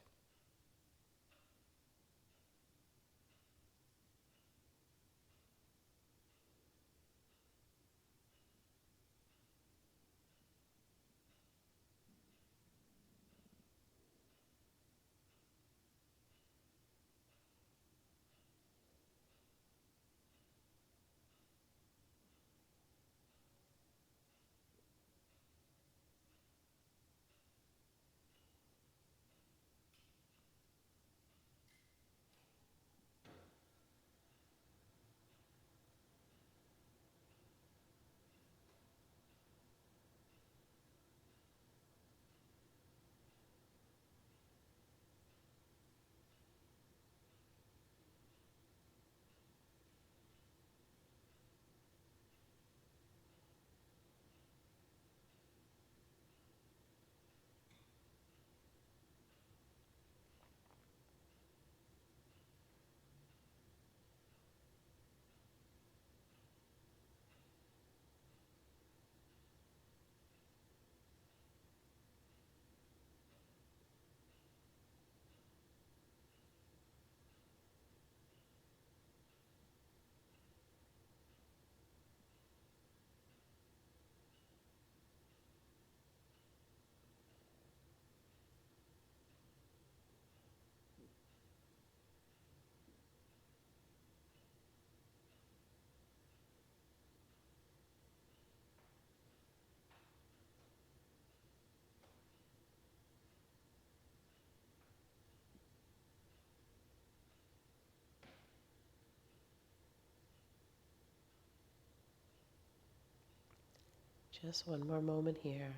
Just one more moment here.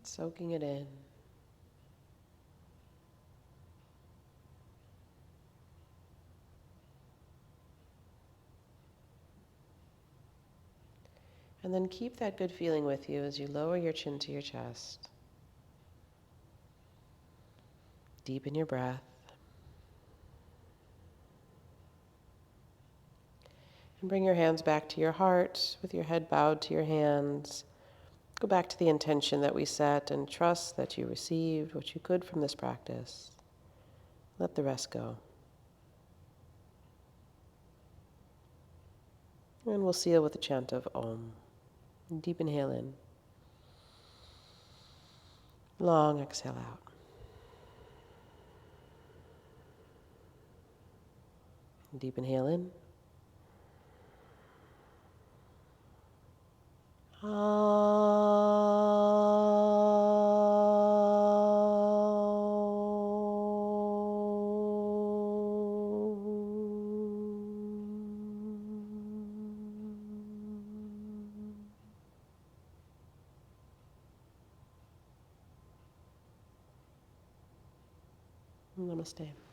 Soaking it in. And then keep that good feeling with you as you lower your chin to your chest. Deepen your breath. And bring your hands back to your heart with your head bowed to your hands. Go back to the intention that we set and trust that you received what you could from this practice. Let the rest go. And we'll seal with a chant of Om. Deep inhale in. Long exhale out. Deep inhale in. Namaste.